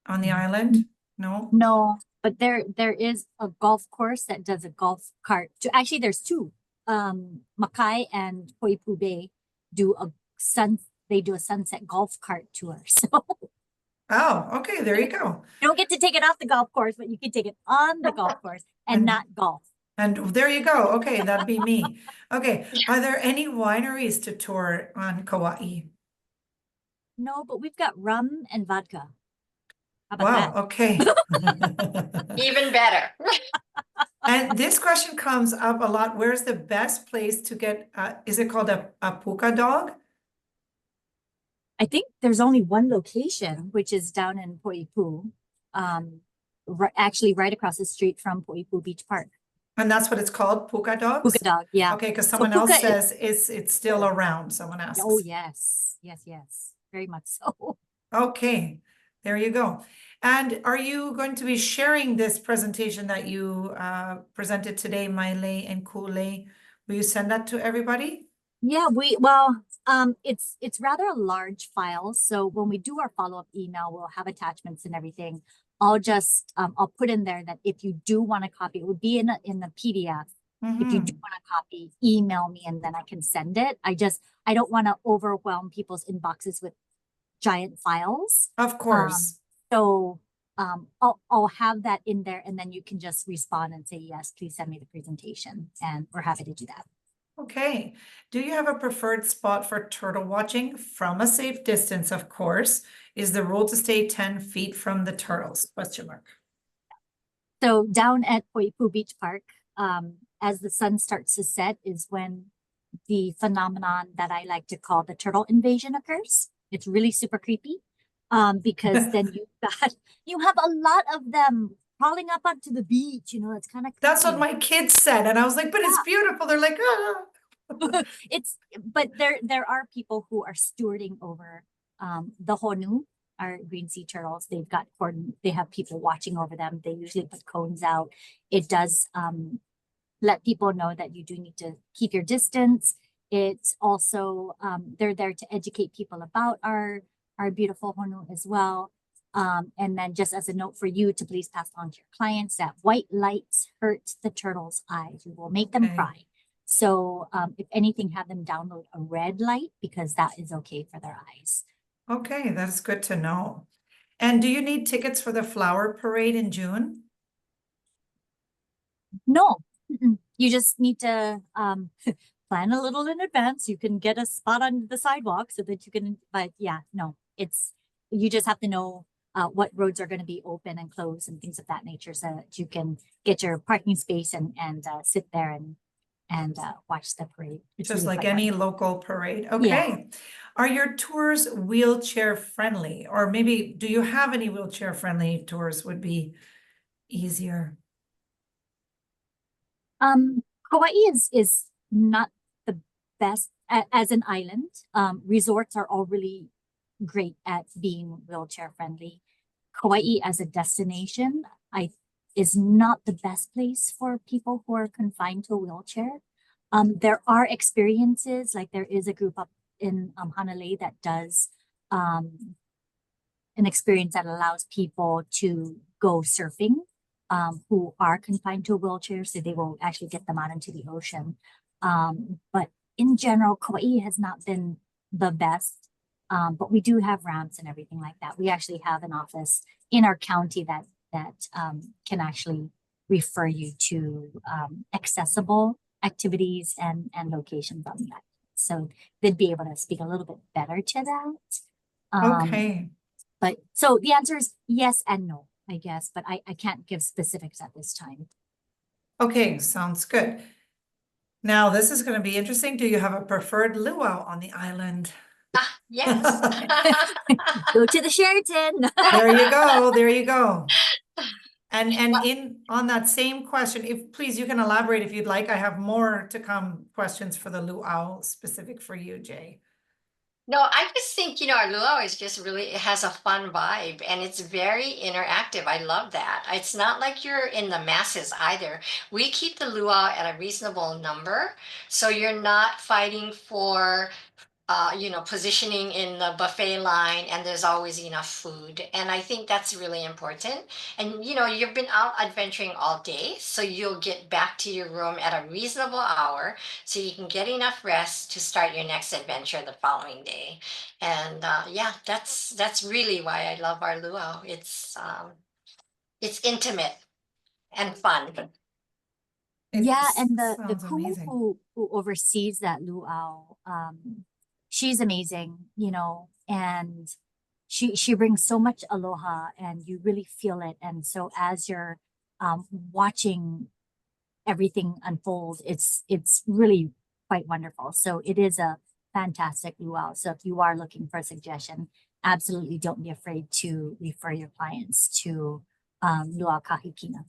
on the island? No? No, but there is a golf course that does a golf cart. Actually, there's two. Makai and Poipu Bay they do a sunset golf cart tour. So Oh, okay, there you go. you don't get to take it off the golf course, but you can take it on the golf course and not golf. And there you go. Okay, that'd be me. Okay, are there any wineries to tour on Kauai? No, but we've got rum and vodka. How about Wow, that? okay. Even better. And this question comes up a lot. Where's the best place to get, is it called a puka dog? I think there's only one location, which is down in Poipu, actually right across the street from Poipu Beach Park. And that's what it's called, puka dogs? Puka dog, yeah. Okay, because someone else says it's still around, someone asks. Oh, yes, very much so. Okay, there you go. And are you going to be sharing this presentation that you presented today, Maile and Kule? Will you send that to everybody? Yeah, it's rather a large file. So when we do our follow-up email, we'll have attachments and everything. I'll put in there that if you do want a copy, it would be in the PDF. If you do want a copy, email me and then I can send it. I don't want to overwhelm people's inboxes with giant files. Of course. So I'll have that in there, and then you can just respond and say, yes, please send me the presentation, and we're happy to do that. Okay. Do you have a preferred spot for turtle watching? From a safe distance, of course. Is the rule to stay 10 feet from the turtles? Question mark. So down at Poipu Beach Park, as the sun starts to set is when the phenomenon that I like to call the turtle invasion occurs. It's really super creepy. Because then you have a lot of them crawling up onto the beach, it's kind of That's what creepy. my kids said. And I was like, but it's beautiful. They're like, ah. But there are people who are stewarding over the honu, our green sea turtles. They've got cordon, they have people watching over them. They usually put cones out. It does let people know that you do need to keep your distance. It's also they're there to educate people about our beautiful honu as well. And then just as a note for you to please pass on to your clients that white lights hurt the turtle's eyes. We will make them Okay. cry. So if anything, have them download a red light because that is okay for their eyes. Okay, that's good to know. And do you need tickets for the flower parade in June? No, you just need to plan a little in advance. You can get a spot on the sidewalk so that you can, but yeah, no, you just have to know what roads are going to be open and closed and things of that nature so that you can get your parking space and sit there and watch the parade. It's Just really like quite any wonderful. local parade. Yeah. Okay. Are your tours wheelchair friendly? Or maybe do you have any wheelchair friendly tours would be easier? Kauai is not the best as an island. Resorts are all really great at being wheelchair friendly. Kauai as a destination, is not the best place for people who are confined to a wheelchair. There are experiences, like there is a group up in Hanalei that does an experience that allows people to go surfing who are confined to a wheelchair, so they will actually get them out into the ocean. But in general, Kauai has not been the best, but we do have ramps and everything like that. We actually have an office in our county that can actually refer you to accessible activities and locations on that. So they'd be able to speak a little bit better to that. Okay. But so the answer is yes and no, I guess, but I can't give specifics at this time. Okay, sounds good. Now, this is going to be interesting. Do you have a preferred luau on the island? Yes. Go to the Sheraton. There you go. There you go. And in on that same question, if please you can elaborate if you'd like. I have more to come questions for the luau specific for you, Jay. No, I just think, our luau is just really, it has a fun vibe and it's very interactive. I love that. It's not like you're in the masses either. We keep the luau at a reasonable number. So you're not fighting for positioning in the buffet line and there's always enough food. And I think that's really important. And, you've been out adventuring all day, so you'll get back to your room at a reasonable hour so you can get enough rest to start your next adventure the following day. And yeah, that's really why I love our luau. It's intimate and fun. Yeah, It and the sounds kumu amazing. who oversees that luau, she's amazing, and she brings so much aloha and you really feel it. And so as you're watching everything unfold, it's really quite wonderful. So it is a fantastic luau. So if you are looking for a suggestion, absolutely don't be afraid to refer your clients to luau kahipina.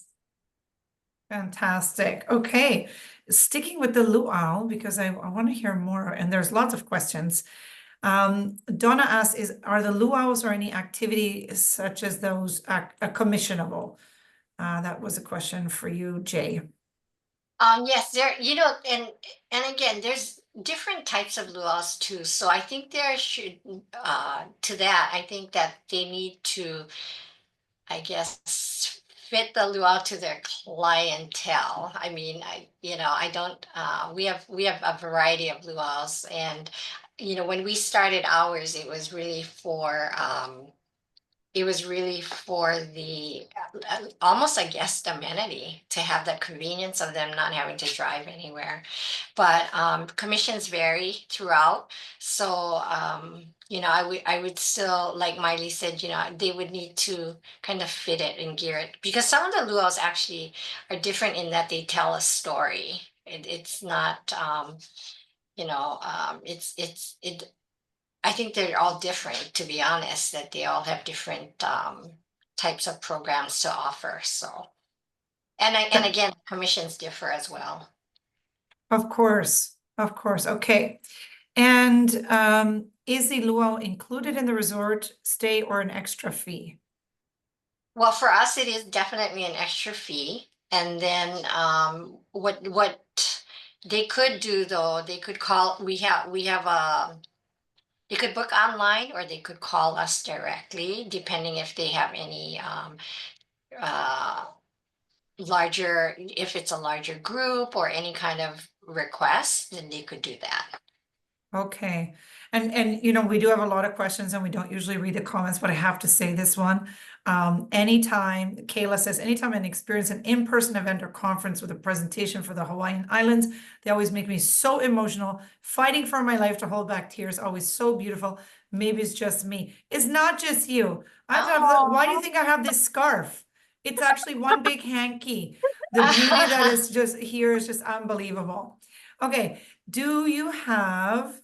Fantastic. Okay. Sticking with the luau, because I want to hear more, and there's lots of questions. Donna asks, are the luaus or any activity such as those commissionable? That was a question for you, Jay. Yes, there, and again, there's different types of luau's too. So I think there should, to that, I think that they need to, I guess, fit the luau to their clientele. I mean, I don't, we have a variety of luau's, and when we started ours, it was really for it was really for the almost a guest amenity to have the convenience of them not having to drive anywhere. But commissions vary throughout. So you know, I would still, like Miley said, you know, they would need to kind of fit it and gear it, because some of the luau's actually are different in that they tell a story. It's not you know, it I think they're all different, to be honest, that they all have different types of programs to offer. So, and again, commissions differ as well. Of course, of course. Okay. And is the luau included in the resort stay or an extra fee? Well, for us, it is definitely an extra fee. And then what they could do though, they could call. We have a. They could book online, or they could call us directly, depending if they have any uh, larger, if it's a larger group or any kind of request, then they could do that. Okay. And you know, we do have a lot of questions and we don't usually read the comments, but I have to say this one. Anytime, Kayla says, anytime I experience an in-person event or conference with a presentation for the Hawaiian Islands, they always make me so emotional, fighting for my life to hold back tears, always so beautiful. Maybe it's just me. It's not just you. Why do you think I have this scarf? It's actually one big hanky. The beauty that is just here is just unbelievable. Okay, do you have,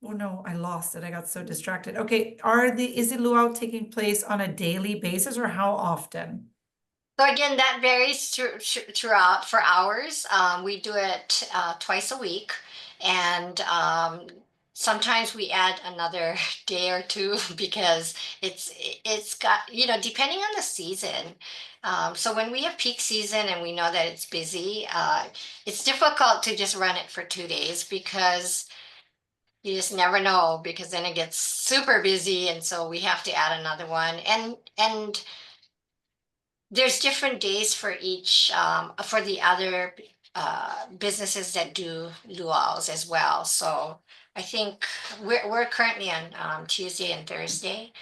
oh no, I lost it. I got so distracted. Okay, is the luau taking place on a daily basis or how often? So again, that varies throughout for hours. We do it twice a week, and sometimes we add another day or two because it's got, you know, depending on the season. So when we have peak season and we know that it's busy, it's difficult to just run it for 2 days, because you just never know, because then it gets super busy, and so we have to add another one. And there's different days for each for the other businesses that do luau's as well. So I think we're currently on Tuesday and Thursday,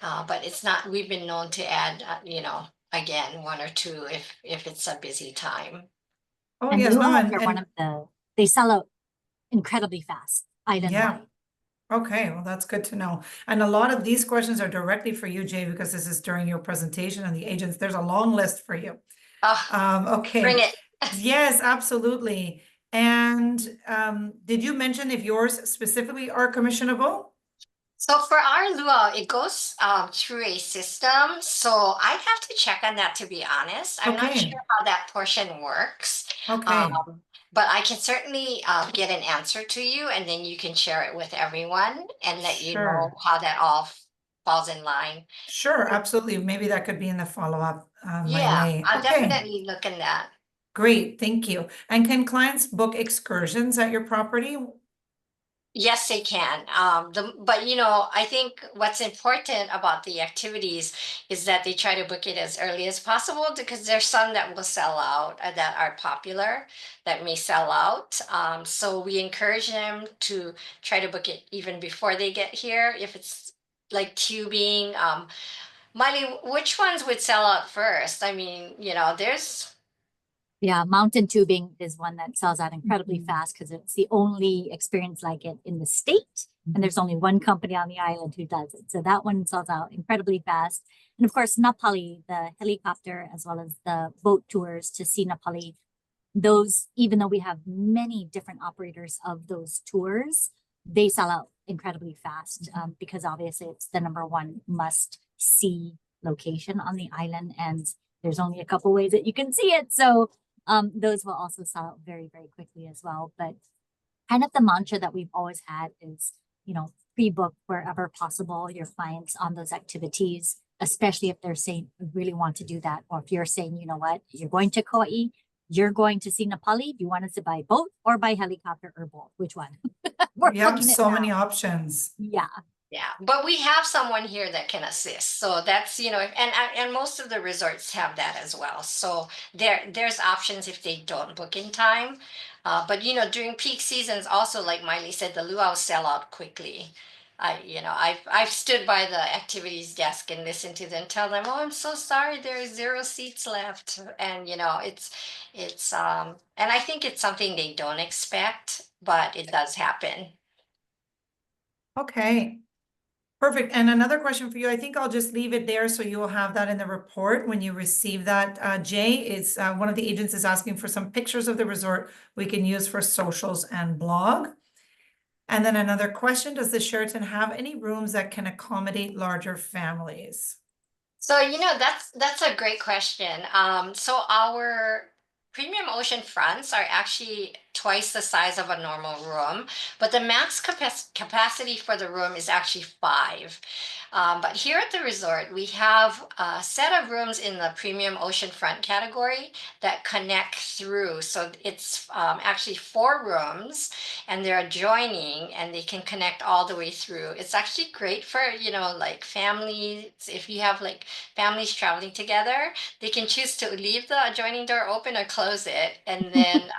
but it's not. We've been known to add, you know, again, one or two if it's a busy time. Oh, And yes, no, luau's are one of they sell out incredibly fast, island yeah. wide. Okay, well, that's good to know. And a lot of these questions are directly for you, Jay, because this is during your presentation and the agents. There's a long list for you. Bring Okay. it. Yes, absolutely. And did you mention if yours specifically are commissionable? So for our luau, it goes through a system. So I'd have to check on that, to be honest. I'm not Okay, sure how that portion works. okay, But I can certainly get an answer to you, and then you can share it with everyone and let you know sure. how that all falls in line. Sure, absolutely. Maybe that could be in the follow-up, Yeah, Maile. I'll Okay, definitely look in that. great, thank you. And can clients book excursions at your property? Yes, they can. But you know, I think what's important about the activities is that they try to book it as early as possible, because there's some that will sell out, that are popular, that may sell out. So we encourage them to try to book it even before they get here. If it's like tubing, Miley, which ones would sell out first? I mean, you know, there's. Yeah, mountain tubing is one that sells out incredibly Mhm. fast because it's the only experience like it in the state. And there's only one company on the island who does it. So that one sells out incredibly fast. And of course, Napali, the helicopter, as well as the boat tours to see Napali, those, even though we have many different operators of those tours, they sell out incredibly fast because obviously it's the number one must see location on the island. And there's only a couple ways that you can see it. So those will also sell out very, very quickly as well. But kind of the mantra that we've always had is, you know, pre-book wherever possible your clients on those activities, especially if they're saying, I really want to do that. Or if you're saying, you know what, you're going to Kauai, you're going to see Napali. Do you want us to buy boat or buy helicopter or both? Which one? We're Yep, looking at so now. many options. Yeah. Yeah, but we have someone here that can assist. So that's, you know, and most of the resorts have that as well. So there's options if they don't book in time. But you know, during peak seasons, also like Miley said, the luau sell out quickly. I've stood by the activities desk and listened to them tell them, "Oh, I'm so sorry, there are 0 seats left," and and I think it's something they don't expect, but it does happen. Okay, perfect. And another question for you, I think I'll just leave it there so you will have that in the report when you receive that. Jay, is one of the agents is asking for some pictures of the resort we can use for socials and blog. And then another question, does the Sheraton have any rooms that can accommodate larger families? So, that's a great question. So our premium ocean fronts are actually twice the size of a normal room, but the max capacity for the room is actually 5. But here at the resort, we have a set of rooms in the premium oceanfront category that connect through. So it's actually 4 rooms, and they're adjoining, and they can connect all the way through. It's actually great for, like families. If you have like families traveling together, they can choose to leave the adjoining door open or close it. And then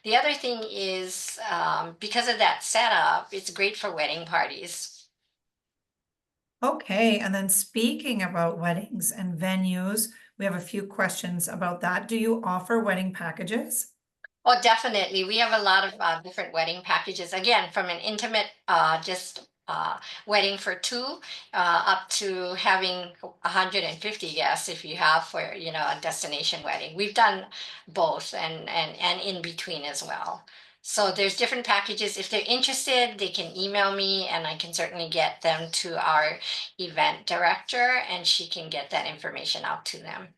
the other thing is, because of that setup, it's great for wedding parties. Okay, and then speaking about weddings and venues, we have a few questions about that. Do you offer wedding packages? Oh, definitely. We have a lot of different wedding packages. Again, from an intimate, just wedding for 2, up to having 150 guests if you have for, a destination wedding. We've done both and in between as well. So there's different packages. If they're interested, they can email me and I can certainly get them to our event director and she can get that information out to them.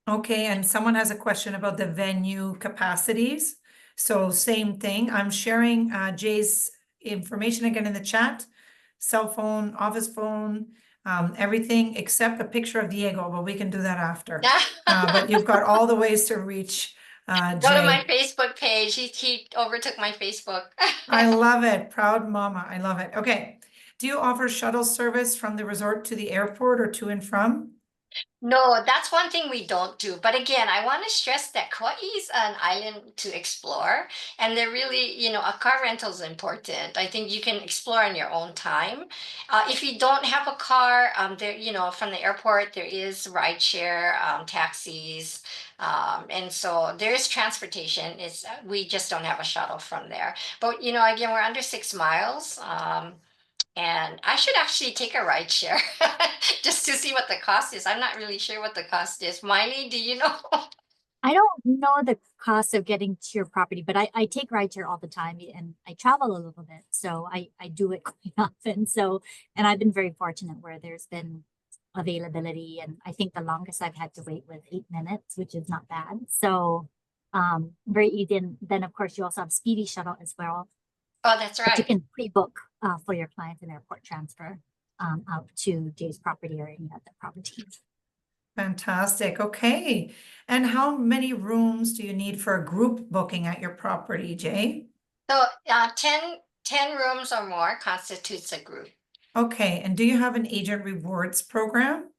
Okay, and someone has a question about the venue capacities. So same thing, I'm sharing Jay's information again in the chat. Cell phone, office phone, everything except a picture of Diego, but we can do that after. But you've got all the ways to reach Go to my Jay. Facebook page. He overtook my Facebook. I love it, proud mama, I love it. Okay, do you offer shuttle service from the resort to the airport or to and from? No, that's one thing we don't do. But again, I want to stress that Kauai is an island to explore, and they're really, a car rental is important. I think you can explore on your own time. If you don't have a car, there, from the airport, there is rideshare, taxis, and so there is transportation. It's we just don't have a shuttle from there. But again, we're under 6 miles. And I should actually take a ride share just to see what the cost is. I'm not really sure what the cost is. Miley, do you know? I don't know the cost of getting to your property, but I take rides here all the time and I travel a little bit. So I do it quite often. So, and I've been very fortunate where there's been availability. And I think the longest I've had to wait was 8 minutes, which is not bad. So, very easy. And then of course you also have speedy shuttle as well, Oh, that's but you right. can pre-book for your clients an airport transfer out to Jay's property or any other property. Fantastic. Okay. And how many rooms do you need for a group booking at your property, Jay? So 10 rooms or more constitutes a group. Okay. And do you have an agent rewards program?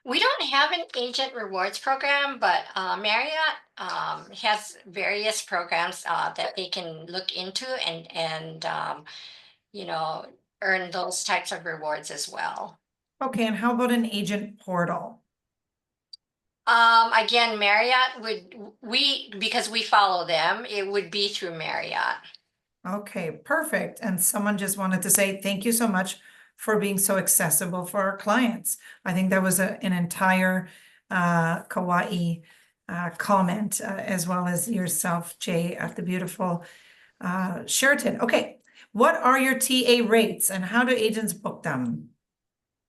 We don't have an agent rewards program, but Marriott has various programs that they can look into and you know earn those types of rewards as well. Okay. And how about an agent portal? Again, Marriott because we follow them, it would be through Marriott. Okay, perfect. And someone just wanted to say thank you so much for being so accessible for our clients. I think that was an entire Kauai comment, as well as yourself, Jay, at the beautiful Sheraton. Okay, what are your TA rates and how do agents book them?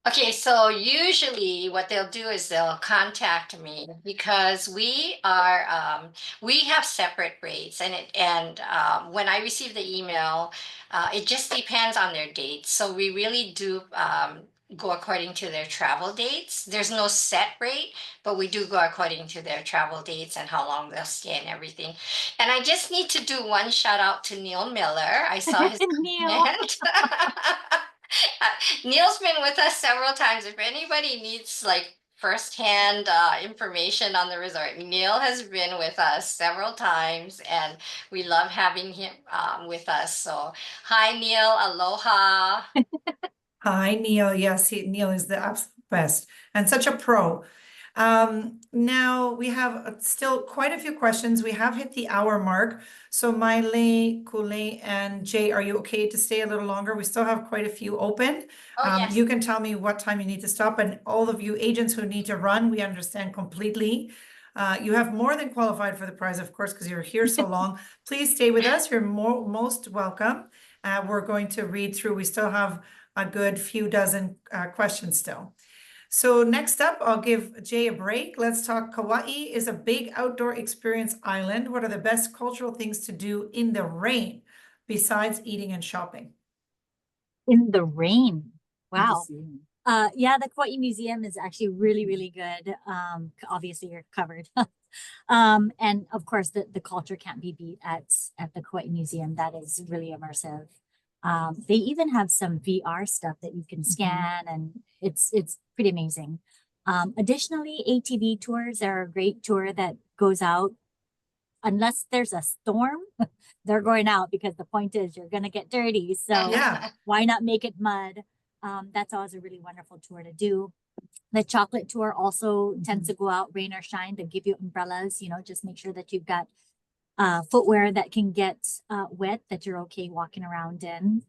Okay, so usually what they'll do is they'll contact me because we have separate rates and when I receive the email, it just depends on their dates. So we really do go according to their travel dates. There's no set rate, but we do go according to their travel dates and how long they'll stay and everything. And I just need to do one shout out to Neil Miller. I saw his Neil. comment. Neil's been with us several times. If anybody needs like firsthand information on the resort. Neil has been with us several times, and we love having him with us. So, hi, Neil. Aloha. Hi, Neil. Yes, Neil is the absolute best and such a pro. Now we have still quite a few questions. We have hit the hour mark. So Miley, Kule, and Jay, are you okay to stay a little longer? We still have quite a few open. Oh, yes. You can tell me what time you need to stop, and all of you agents who need to run, we understand completely. You have more than qualified for the prize, of course, because you're here so long. Please stay with us. You're most welcome. We're going to read through. We still have a good few dozen questions still. So next up, I'll give Jay a break. Let's talk. Kauai is a big outdoor experience island. What are the best cultural things to do in the rain besides eating and shopping? In the rain. And to Wow. see. Yeah, the Kauai Museum is actually really, really good. Obviously you're covered. And of course the culture can't be beat at the Kauai Museum. That is really immersive. They even have some VR stuff that you can scan, and it's pretty amazing. Additionally, ATV tours are a great tour that goes out unless there's a storm. They're going out because the point is you're gonna get dirty. So Yeah. why not make it mud? That's always a really wonderful tour to do. The chocolate tour also tends to go out rain or shine. They give you umbrellas, just make sure that you've got footwear that can get wet, that you're okay walking around in.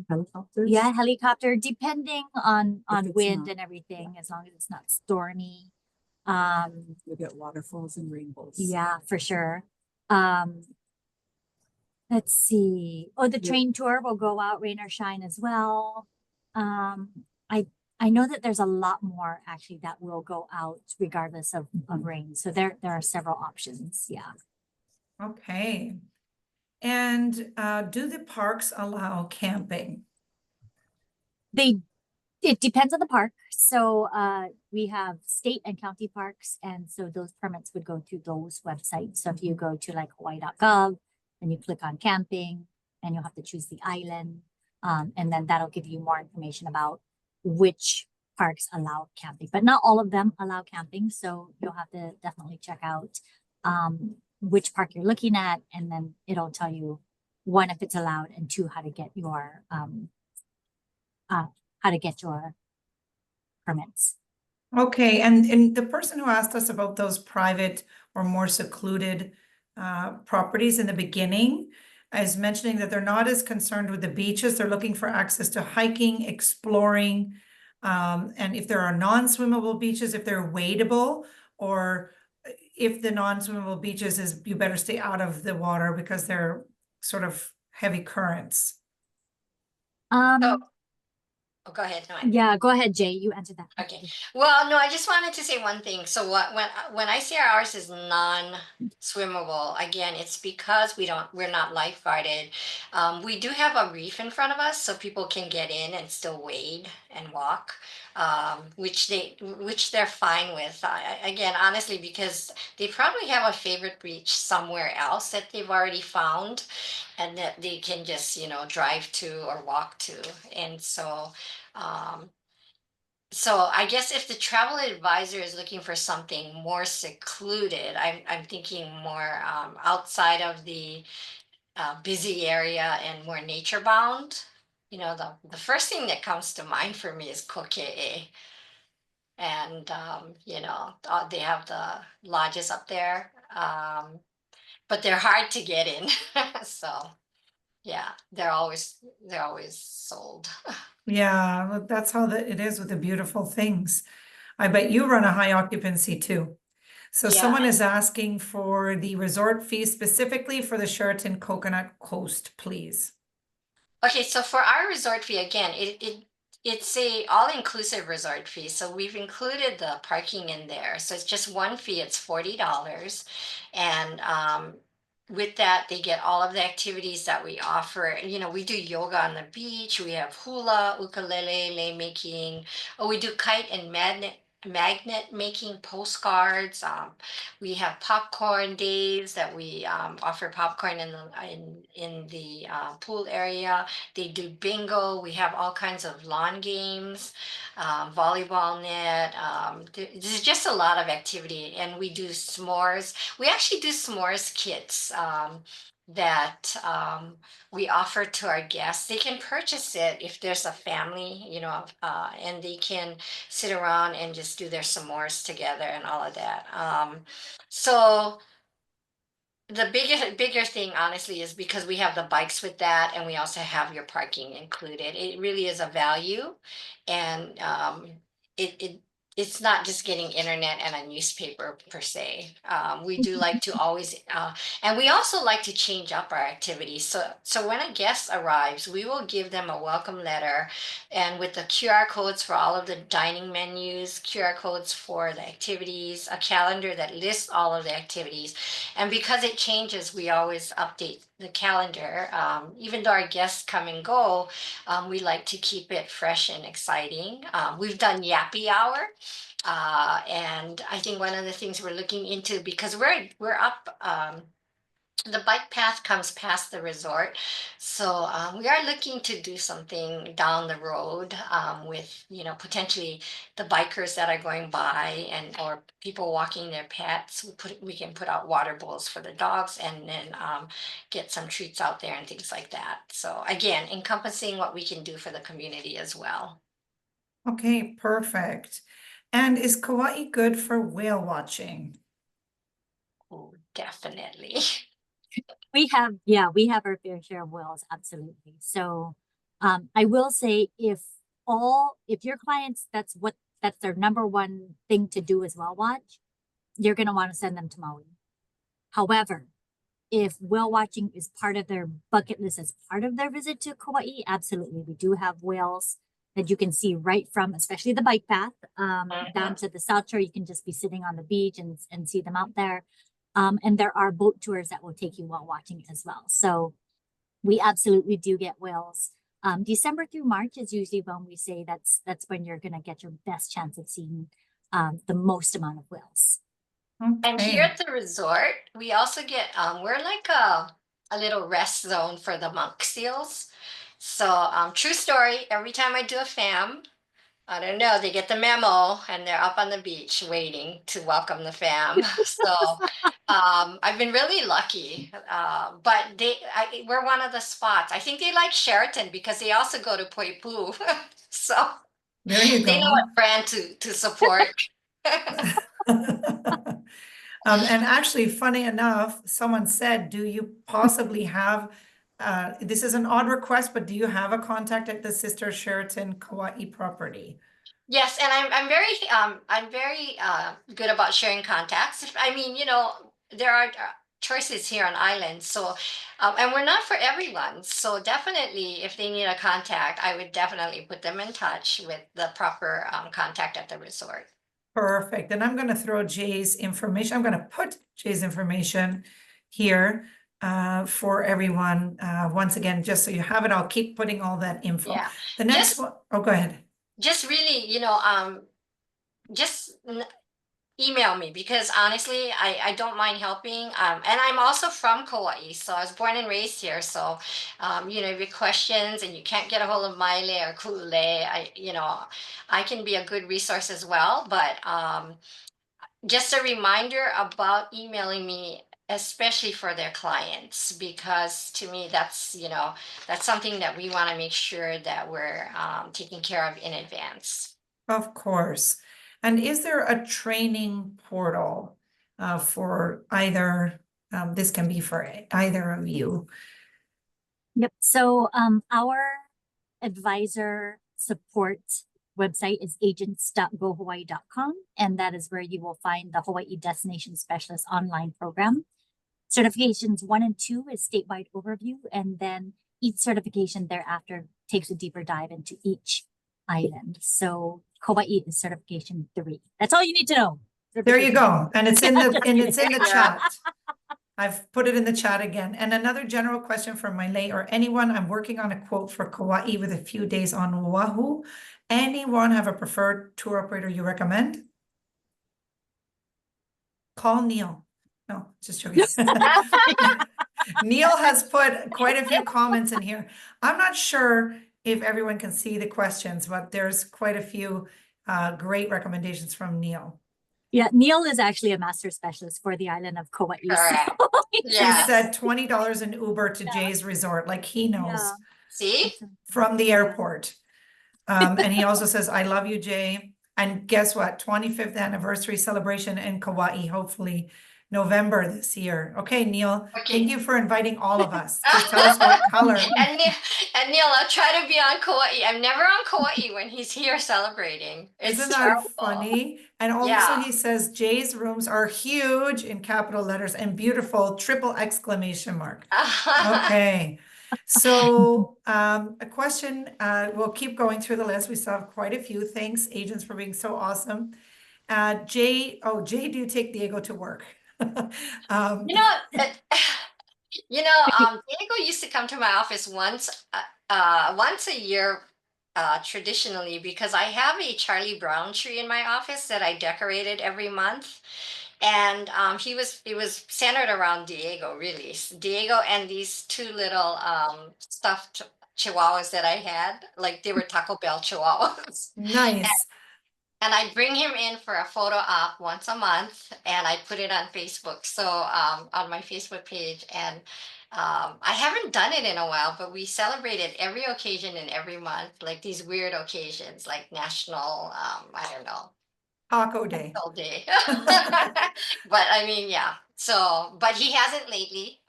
Helicopters? Yeah, helicopter, depending on it's wind not. and everything, as long as it's not stormy. You get waterfalls and rainbows. Yeah, for sure. Let's see. Oh, the train tour will go out rain or shine as well. I know that there's a lot more actually that will go out regardless of rain. So there are several options. Yeah. Okay. And do the parks allow camping? It depends on the park. So we have state and county parks, and so those permits would go through those websites. So if you go to like hawaii.gov, then you click on camping, and you'll have to choose the island. And then that'll give you more information about which parks allow camping, but not all of them allow camping. So you'll have to definitely check out which park you're looking at, and then it'll tell you, one, if it's allowed, and two, how to get your permits. Okay, and the person who asked us about those private or more secluded properties in the beginning is mentioning that they're not as concerned with the beaches. They're looking for access to hiking, exploring, and if there are non-swimmable beaches, if they're wadeable, or if the non-swimmable beaches is you better stay out of the water because they're sort of heavy currents. Oh, go ahead. No, Yeah, go ahead, Jay. You answered that. Okay. Well, no, I just wanted to say one thing. So when I say ours is non-swimmable, again, it's because we're not lifeguarded. We do have a reef in front of us, so people can get in and still wade and walk, which they're fine with. Again, honestly, because they probably have a favorite beach somewhere else that they've already found, and that they can just drive to or walk to, and so. So I guess if the travel advisor is looking for something more secluded, I'm thinking more outside of the busy area and more nature bound. The first thing that comes to mind for me is Kokee. And they have the lodges up there, but they're hard to get in. So yeah, they're always sold. Yeah, well, that's how it is with the beautiful things. I bet you run a high occupancy too. So Yeah. someone is asking for the resort fee specifically for the Sheraton Coconut Coast, please. Okay, so for our resort fee, again, it's a all-inclusive resort fee. So we've included the parking in there. So it's just one fee, it's $40. And with that, they get all of the activities that we offer. We do yoga on the beach, we have hula, ukulele, lei making, we do kite and magnet making postcards. We have popcorn days that we offer popcorn in the pool area. They do bingo. We have all kinds of lawn games, volleyball net. There's just a lot of activity, and we do s'mores. We actually do s'mores kits. That we offer to our guests. They can purchase it if there's a family, and they can sit around and just do their s'mores together and all of that. So the bigger thing, honestly, is because we have the bikes with that, and we also have your parking included. It really is a value, and it's not just getting internet and a newspaper per se. We do like to always, and we also like to change up our activities. So when a guest arrives, we will give them a welcome letter, and with the QR codes for all of the dining menus, QR codes for the activities, a calendar that lists all of the activities. And because it changes, we always update the calendar. Even though our guests come and go, we like to keep it fresh and exciting. We've done Yappy Hour. And I think one of the things we're looking into, because we're up, the bike path comes past the resort. So we are looking to do something down the road, with, potentially the bikers that are going by, and or people walking their pets. We can put out water bowls for the dogs, and then get some treats out there and things like that. So again, encompassing what we can do for the community as well. Okay, perfect. And is Kauai good for whale watching? Oh, definitely. We have our fair share of whales, absolutely. So I will say if your clients, that's their number one thing to do is whale watch, you're gonna want to send them to Maui. However, if whale watching is part of their bucket list as part of their visit to Kauai, absolutely. We do have whales that you can see right from, especially the bike path, down to the South Shore. You can just be sitting on the beach and see them out there. And there are boat tours that will take you while watching as well. So we absolutely do get whales. December through March is usually when we say that's when you're gonna get your best chance of seeing the most amount of whales. And here Okay, at the resort, we also get, we're like a little rest zone for the monk seals. So true story, every time I do a fam, I don't know, they get the memo and they're up on the beach waiting to welcome the fam. So I've been really lucky. But we're one of the spots. I think they like Sheraton because they also go to Poipu. So there you they know go. what brand to support. And actually, funny enough, someone said, do you possibly have, this is an odd request, but do you have a contact at the Sister Sheraton Kauai property? Yes, and I'm very good about sharing contacts. I mean, there are choices here on island, so and we're not for everyone. So definitely, if they need a contact, I would definitely put them in touch with the proper contact at the resort. Perfect. And I'm going to throw Jay's information. I'm going to put Jay's information here for everyone. Once again, just so you have it, I'll keep putting all that info. Yeah, The next just one, oh, go ahead. just really, just email me, because honestly, I don't mind helping. And I'm also from Kauai, so I was born and raised here. So, if you have questions and you can't get a hold of Maile or Ku'ule, I can be a good resource as well. But just a reminder about emailing me, especially for their clients, because to me, that's something that we want to make sure that we're taking care of in advance. Of course. And is there a training portal for either, this can be for either of you? Yep. So our advisor support website is agents.gohawaii.com, and that is where you will find the Hawaii Destination Specialist online program. Certifications 1 and 2 is statewide overview, and then each certification thereafter takes a deeper dive into each island. So Kauai is certification 3. That's all you need to know. There you go. And it's in the chat. I've put it in the chat again. And another general question from Maile or anyone, I'm working on a quote for Kauai with a few days on Oahu. Anyone have a preferred tour operator you recommend? Call Neil. No, just joking. Neil has put quite a few comments in here. I'm not sure if everyone can see the questions, but there's quite a few great recommendations from Neil. Yeah, Neil is actually a master specialist for the island of Kauai. Correct. So He Yes. said $20 in Uber to Jay's resort, like he knows yeah, See? it's- from the airport. And he also says, I love you, Jay. And guess what? 25th anniversary celebration in Kauai, hopefully November this year. Okay, Neil, Okay. thank you for inviting all of us. Just tell us what color. And Neil, I'll try to be on Kauai. I'm never on Kauai when he's here celebrating. It's Isn't that terrible. funny? And also Yeah. he says Jay's rooms are huge in capital letters and beautiful, triple exclamation mark. Okay. So a question, we'll keep going through the list. We still have quite a few. Thanks, agents, for being so awesome. Jay, do you take Diego to work? You know, Diego used to come to my office once a year, traditionally, because I have a Charlie Brown tree in my office that I decorated every month. And it was centered around Diego, really. Diego and these two little stuffed chihuahuas that I had, like they were Taco Bell chihuahuas. Nice. And I bring him in for a photo op once a month, and I put it on Facebook. So on my Facebook page, and I haven't done it in a while, but we celebrated every occasion in every month, like these weird occasions, like National, I don't know, Taco Day. all day. But I mean, yeah. So, but he hasn't lately.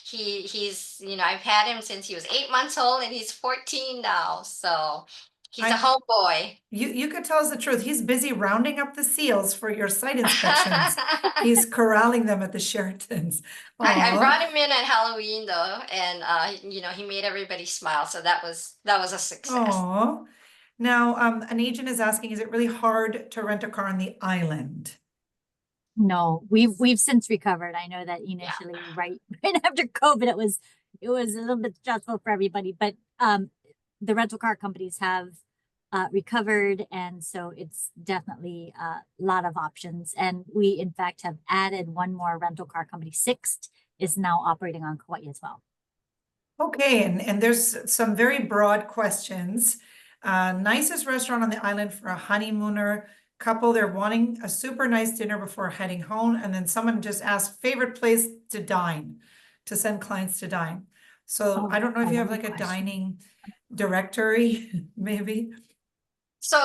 He's, I've had him since he was 8 months old, and he's 14 now. So he's a homeboy. You could tell us the truth. He's busy rounding up the seals for your site inspections. He's corralling them at the Sheratons. I Aw. brought him in at Halloween though, and he made everybody smile. So that was a success. Aw. Now, an agent is asking, is it really hard to rent a car on the island? No, we've since recovered. I know that initially, right after COVID, it was a little bit stressful for everybody, but the rental car companies have recovered, and so it's definitely a lot of options. And we, in fact, have added one more rental car company. Sixt is now operating on Kauai as well. Okay, and there's some very broad questions. Nicest restaurant on the island for a honeymooner couple. They're wanting a super nice dinner before heading home. And then someone just asked favorite place to dine, to send clients to dine. So Oh, I don't know if I you love have the like a question. dining directory, maybe. So,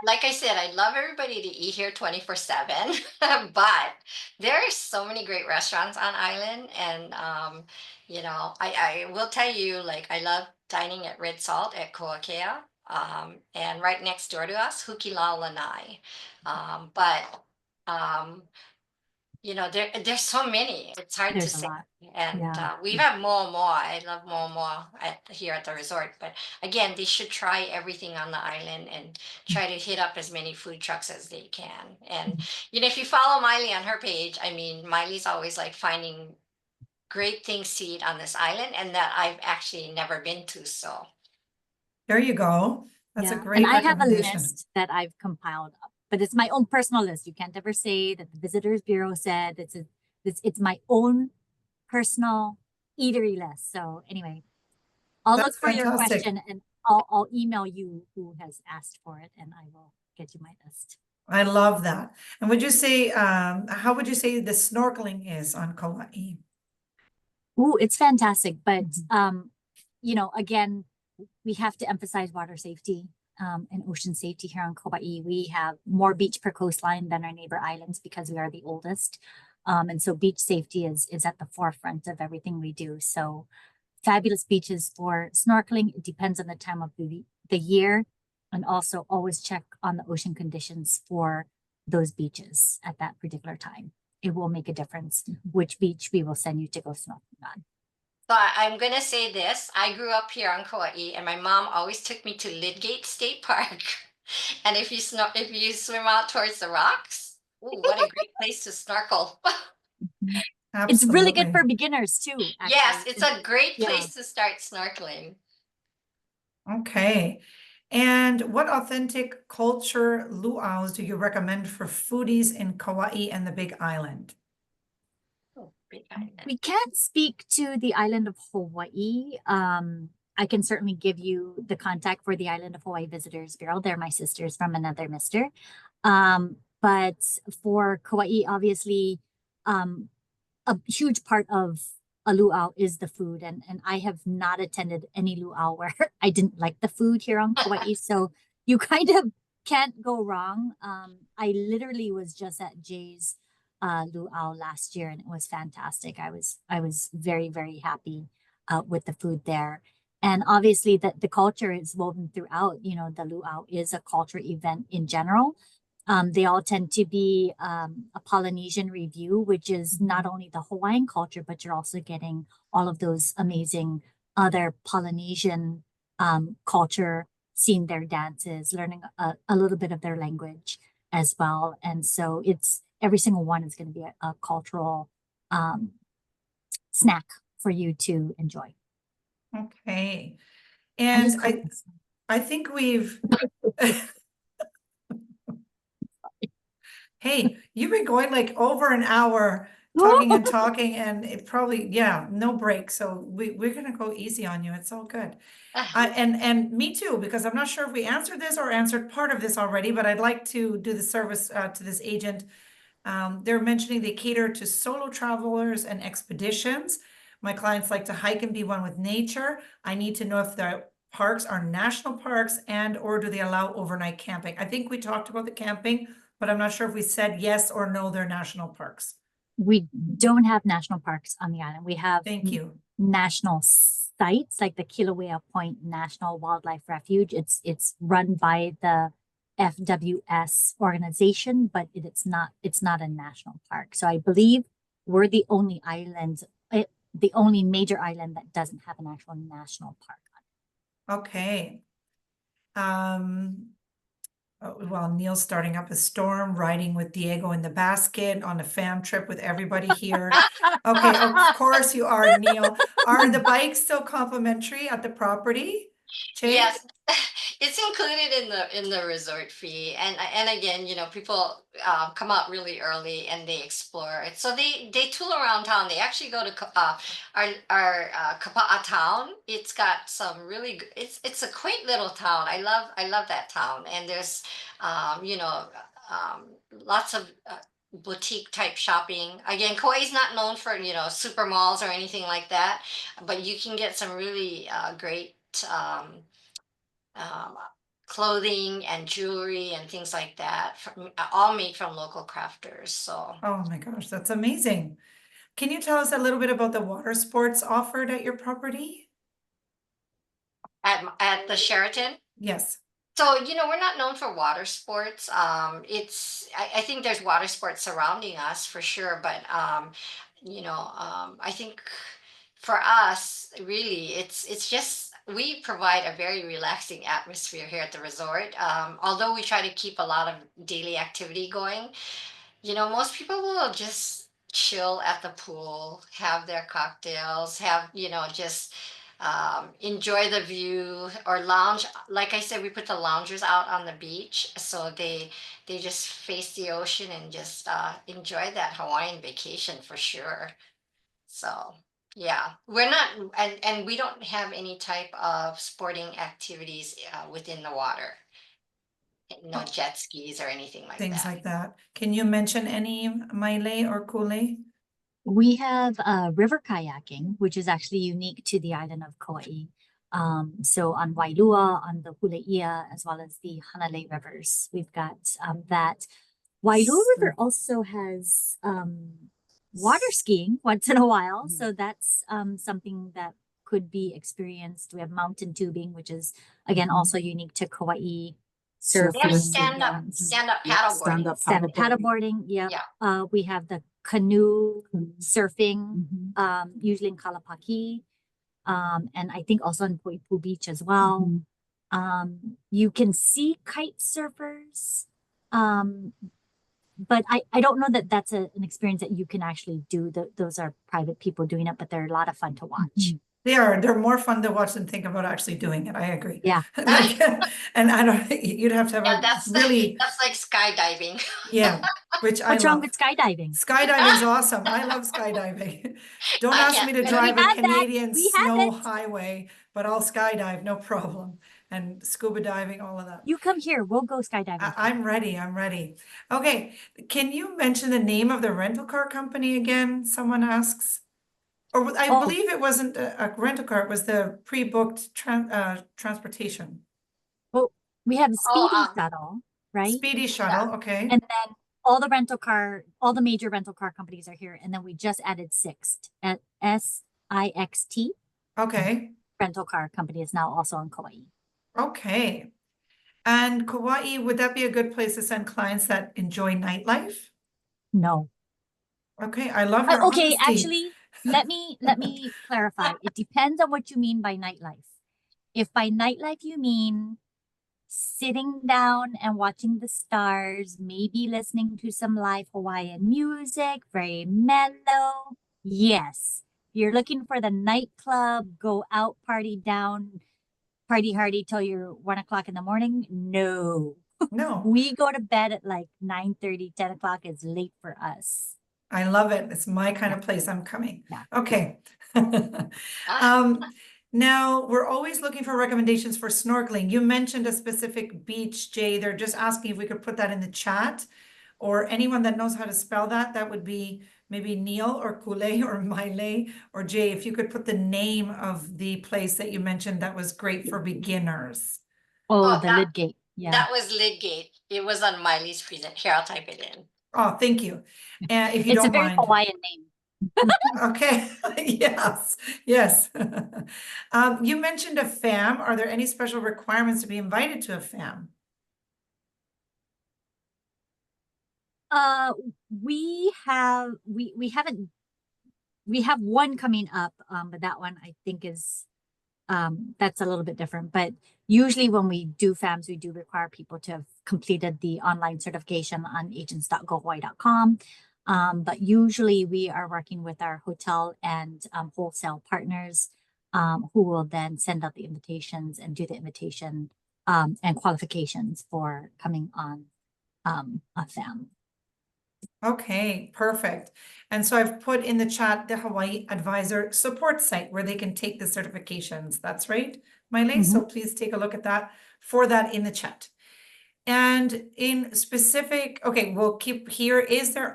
like I said, I love everybody to eat here 24/7, but there are so many great restaurants on island. And, I will tell you, like, I love dining at Red Salt at Koakea, and right next door to us, Hukila Lanai. But, there's so many. It's hard to There's a say. lot. And Yeah. we have more. I love more here at the resort. But again, they should try everything on the island and try to hit up as many food trucks as they can. And if you follow Miley on her page, I mean, Miley's always like finding great things to eat on this island, and that I've actually never been to. So There you go. That's a Yeah. great And I have a recommendation. list that I've compiled up, but it's my own personal list. You can't ever say that the Visitors Bureau said it's my own personal eatery list. So anyway, I'll look That's for your fantastic. question, and I'll email you who has asked for it, and I will get you my list. I love that. And would you say, how would you say the snorkeling is on Kauai? Ooh, it's fantastic, but again, we have to emphasize water safety and ocean safety here on Kauai. We have more beach per coastline than our neighbor islands because we are the oldest. And so beach safety is at the forefront of everything we do. So fabulous beaches for snorkeling. It depends on the time of the year, and also always check on the ocean conditions for those beaches at that particular time. It will make a difference which beach we will send you to go snorkeling on. So I'm gonna say this. I grew up here on Kauai, and my mom always took me to Lidgate State Park. And if you swim out towards the rocks, ooh, what a great place to snorkel. It's really good Absolutely. for beginners too. Yes, actually. it's a great Yeah. place to start snorkeling. Okay. And what authentic culture luau's do you recommend for foodies in Kauai and the Big Island? Oh, big island. We can't speak to the island of Hawaii. I can certainly give you the contact for the Island of Hawaii Visitors Bureau. They're my sisters from another mister. But for Kauai, obviously, a huge part of a luau is the food. And I have not attended any luau where I didn't like the food here on Kauai. So you kind of can't go wrong. I literally was just at Jay's luau last year and it was fantastic. I was very, very happy with the food there. And obviously the culture is woven throughout, you know, the luau is a culture event in general. They all tend to be a Polynesian review, which is not only the Hawaiian culture, but you're also getting all of those amazing other Polynesian culture, seeing their dances, learning a little bit of their language as well. And so it's every single one is going to be a cultural snack for you to enjoy. Okay. I'm just And I think we've, hey, you've been going like over an hour talking and talking and it probably, yeah, no break. So we're gonna go easy on you. It's all good. And me too, because I'm not sure if we answered this or answered part of this already, but I'd like to do the service to this agent. They're mentioning they cater to solo travelers and expeditions. My clients like to hike and be one with nature. I need to know if the parks are national parks and or do they allow overnight camping? I think we talked about the camping, but I'm not sure if we said yes or no, they're national parks. We don't have national parks on the island. We have Thank you. national sites like the Kilauea Point National Wildlife Refuge. It's run by the FWS organization, but it's not a national park. So I believe we're the only island, the only major island that doesn't have an actual national park on it. Okay. Well, Neil's starting up a storm, riding with Diego in the basket on a fam trip with everybody here. Okay, of course you are, Neil. Are the bikes still complimentary at the property? Che? Yes, it's included in the resort fee, and again, you know, people come out really early and they explore it. So they tool around town. They actually go to our Kapa'a town. It's got some really good, it's a quaint little town. I love that town, and there's you know lots of boutique type shopping. Again, Kauai is not known for, you know, super malls or anything like that, but you can get some really great um, clothing and jewelry and things like that, all made from local crafters. So Oh my gosh, that's amazing. Can you tell us a little bit about the water sports offered at your property? at the Sheraton. Yes. So, you know, we're not known for water sports. I think there's water sports surrounding us for sure, but I think for us, really, it's just we provide a very relaxing atmosphere here at the resort. Although we try to keep a lot of daily activity going, you know, most people will just chill at the pool, have their cocktails, have, you know, just enjoy the view or lounge. Like I said, we put the loungers out on the beach, so they just face the ocean and just enjoy that Hawaiian vacation for sure. So yeah, we're not, and we don't have any type of sporting activities within the water. No jet skis or anything like Things that. like that. Can you mention any maile or kule? We have river kayaking, which is actually unique to the island of Kauai. So on Wailua, on the Huleia, as well as the Hanalei rivers, we've got that. Wailua River also has water skiing once in a while. So that's something that could be experienced. We have mountain tubing, which is again also unique to Kauai. They have Surfing, stand up Yep, paddle stand boarding. up stand up paddleboarding. paddleboarding. Yep. Yeah. We have the canoe surfing, Mhm. usually in Kalapaki. And I think also in Poipu Beach as well. You can see kite surfers. But I don't know that that's an experience that you can actually do. Those are private people doing it, but they're a lot of fun to watch. They're more fun to watch than think about actually doing it. I agree. Yeah. Like, and I don't, you'd have to have Yeah, a that's really, that's like skydiving. yeah, which I What's wrong love. with skydiving? Skydiving's awesome. I love skydiving. Don't I ask can't me to do We it. drive a have that. Canadian We have snow it. highway, but I'll skydive, no problem. And scuba diving, all of that. You come here. We'll go skydiving. too. I'm ready. I'm ready. Okay. Can you mention the name of the rental car company again? Someone asks. Or I Oh, believe it wasn't a rental car, it was the pre-booked transportation. well, we have Oh, Speedy Shuttle, right? Speedy yeah. shuttle, okay. And then all the major rental car companies are here. And then we just added Sixt at SIXT Okay, rental car company is now also on Kauai. okay. And Kauai, would that be a good place to send clients that enjoy nightlife? No. Okay, I love your Okay, honesty. actually, let me clarify. It depends on what you mean by nightlife. If by nightlife you mean sitting down and watching the stars, maybe listening to some live Hawaiian music, very mellow. Yes. You're looking for the nightclub, go out, party down, party hardy till you're 1 o'clock in the morning. No. No, We go to bed at like 9:30, 10 o'clock is late for us. I love it. It's my kind Yeah. of place. I'm coming. Yeah. Okay. Ah, Now we're always looking for recommendations for snorkeling. You mentioned a specific beach, Jay. They're just asking if we could put that in the chat, or anyone that knows how to spell that. That would be maybe Neil or Kule or Maile or Jay. If you could put the name of the place that you mentioned, that was great for beginners. Oh, oh, the that Lidgate. Yeah. that was Lidgate. It was on Miley's present. Here, I'll type it in. Oh, thank you. If you It's a don't very mind. Hawaiian name. Okay, yes, yes. You mentioned a FAM. Are there any special requirements to be invited to a FAM? Uh, we haven't we have one coming up, but that one I think is that's a little bit different. But usually when we do FAMs, we do require people to have completed the online certification on agents.gohawaii.com. But usually we are working with our hotel and wholesale partners who will then send out the invitations and do the invitation and qualifications for coming on a FAM. Okay, perfect. And so I've put in the chat the Hawaii Advisor support site where they can take the certifications. That's right, Maile? So please take a look at that for that in the chat. And in specific, okay, we'll keep here.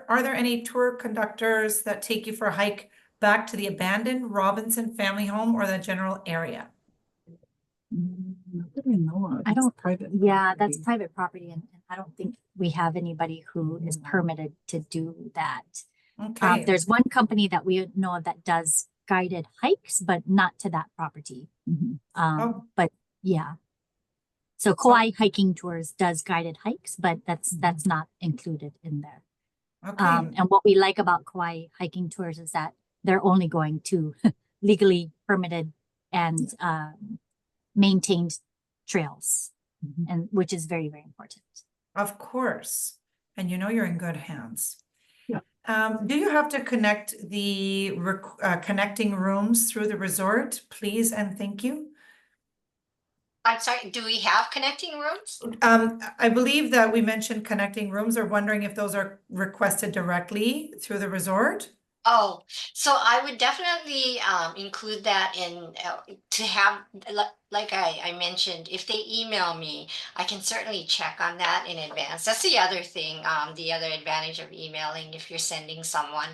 Are there any tour conductors that take you for a hike back to the abandoned Robinson family home or the general area? Not that I know of. I It's don't, private yeah, that's property. private property and I don't think we have anybody who is permitted to do that. Okay, There's one company that we know of that does guided hikes, but not to that property. Oh. But yeah. So Kauai Hiking Tours does guided hikes, but that's not included in there. okay, And what we like about Kauai Hiking Tours is that they're only going to legally permitted and maintained trails, and which is very, very important. of course. And you know you're in good hands. Yeah. Do you have to connect the connecting rooms through the resort, please and thank you? I'm sorry, do we have connecting rooms? I believe that we mentioned connecting rooms. Or wondering if those are requested directly through the resort. Oh, so I would definitely include that in to have like I mentioned, if they email me, I can certainly check on that in advance. That's the other thing, the other advantage of emailing. If you're sending someone,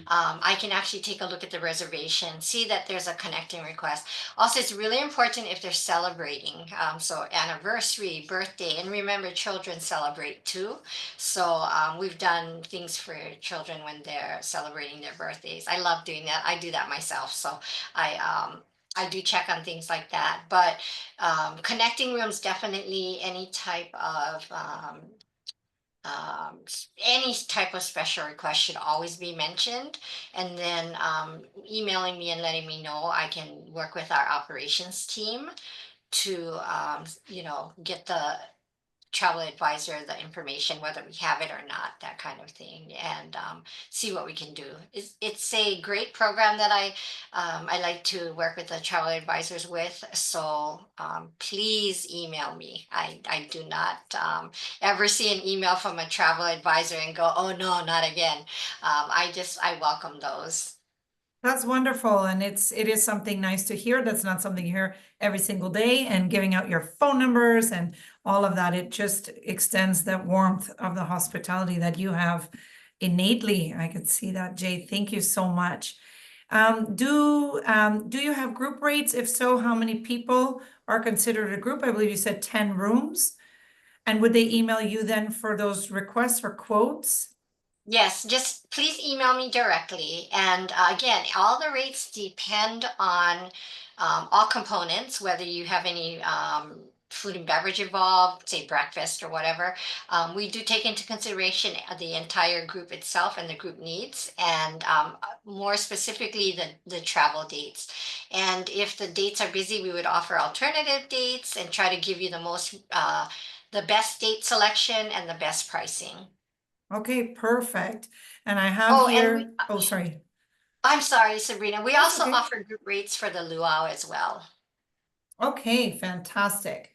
I can actually take a look at the reservation, see that there's a connecting request. Also, it's really important if they're celebrating, so anniversary, birthday, and remember, children celebrate too. So we've done things for children when they're celebrating their birthdays. I love doing that. I do that myself. So I do check on things like that. But connecting rooms, definitely any type of any type of special request should always be mentioned. And then emailing me and letting me know, I can work with our operations team to get the travel advisor the information, whether we have it or not, that kind of thing, and see what we can do. It's a great program that I like to work with the travel advisors with. So please email me. I do not ever see an email from a travel advisor and go, oh no, not again. I welcome those. That's wonderful. And it is something nice to hear. That's not something you hear every single day, and giving out your phone numbers and all of that. It just extends that warmth of the hospitality that you have innately. I could see that, Jay. Thank you so much. Do you have group rates? If so, how many people are considered a group? I believe you said 10 rooms. And would they email you then for those requests for quotes? Yes, just please email me directly. And again, all the rates depend on all components, whether you have any food and beverage involved, say breakfast or whatever. We do take into consideration the entire group itself and the group needs, and more specifically, the travel dates. And if the dates are busy, we would offer alternative dates and try to give you the best date selection and the best pricing. Okay, perfect. And I have Oh, and here, oh, sorry. I'm sorry, Sabrina. We That's also okay. offer group rates for the luau as well. Okay, fantastic.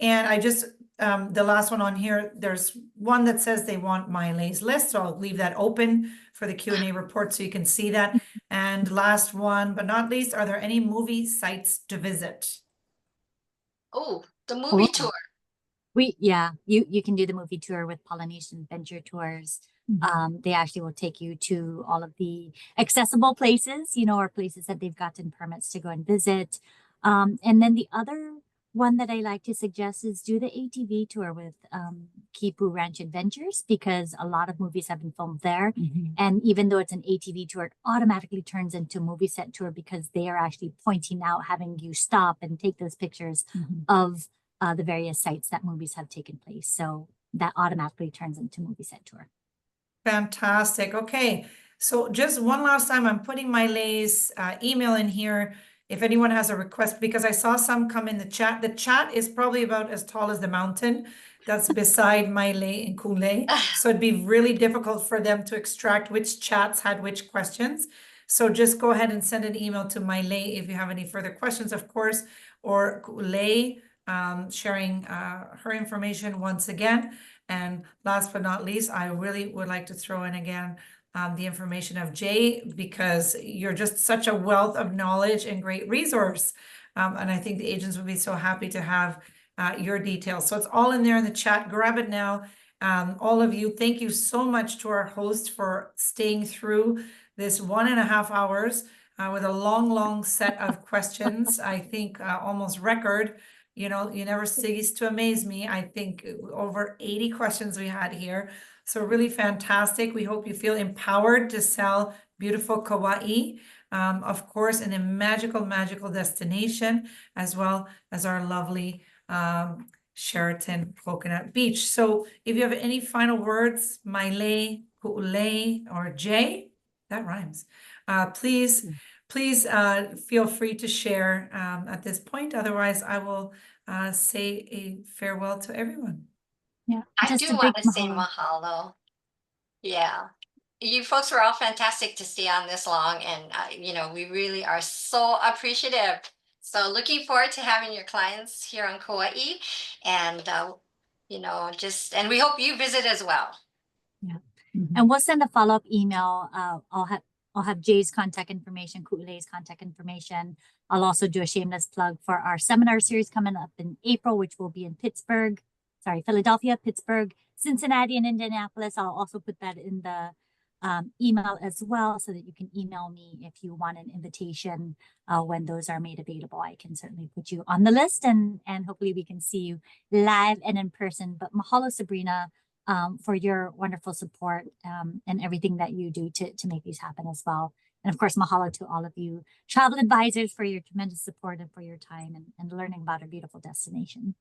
And I just, the last one on here, there's one that says they want Miley's list, so I'll leave that open for the Q&A report so you can see that. And last one, but not least, are there any movie sites to visit? Oh, the movie tour. You can do the movie tour with Polynesian Adventure Tours. They actually will take you to all of the accessible places, or places that they've gotten permits to go and visit. And then the other one that I like to suggest is do the ATV tour with Kipu Ranch Adventures, because a lot of movies have been filmed there. And even though it's an ATV tour, it automatically turns into a movie set tour, because they are actually pointing out, having you stop and take those pictures of the various sites that movies have taken place. So that automatically turns into movie set tour. Fantastic. Okay. So just one last time, I'm putting Miley's email in here. If anyone has a request, because I saw some come in the chat. The chat is probably about as tall as the mountain that's beside Miley and Kule. So it'd be really difficult for them to extract which chats had which questions. So just go ahead and send an email to Miley if you have any further questions, of course, or Kule, sharing her information once again. And last but not least, I really would like to throw in again the information of Jay, because you're just such a wealth of knowledge and great resource. And I think the agents would be so happy to have your details. So it's all in there in the chat. Grab it now. All of you, thank you so much to our host for staying through this 1.5 hours with a long set of questions. I think almost record. You never cease to amaze me. I think over 80 questions we had here. So really fantastic. We hope you feel empowered to sell beautiful Kauai, of course, in a magical destination, as well as our lovely Sheraton Coconut Beach. So if you have any final words, Maile, Ku'ulei, or Jay, that rhymes, please feel free to share at this point. Otherwise, I will say a farewell to everyone. Yeah, I just do a want big to say mahalo. mahalo. Yeah. You folks were all fantastic to stay on this long, and we really are so appreciative. So looking forward to having your clients here on Kauai, and and we hope you visit as well. Yeah. And we'll send a follow-up email. I'll have Jay's contact information, Ku'ulei's contact information. I'll also do a shameless plug for our seminar series coming up in April, which will be in Philadelphia, Pittsburgh, Cincinnati, and Indianapolis. I'll also put that in the email as well, so that you can email me if you want an invitation when those are made available. I can certainly put you on the list, and hopefully we can see you live and in person. But mahalo, Sabrina, for your wonderful support and everything that you do to make these happen as well. And of course, mahalo to all of you travel advisors for your tremendous support and for your time and learning about our beautiful destination.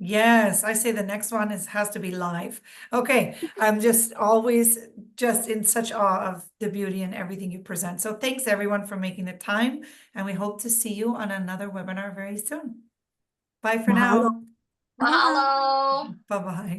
Yes, I say the next one has to be live. Okay, I'm just always just in such awe of the beauty and everything you present. So thanks everyone for making the time, and we hope to see you on another webinar very soon. Bye for now. Mahalo. Bye-bye.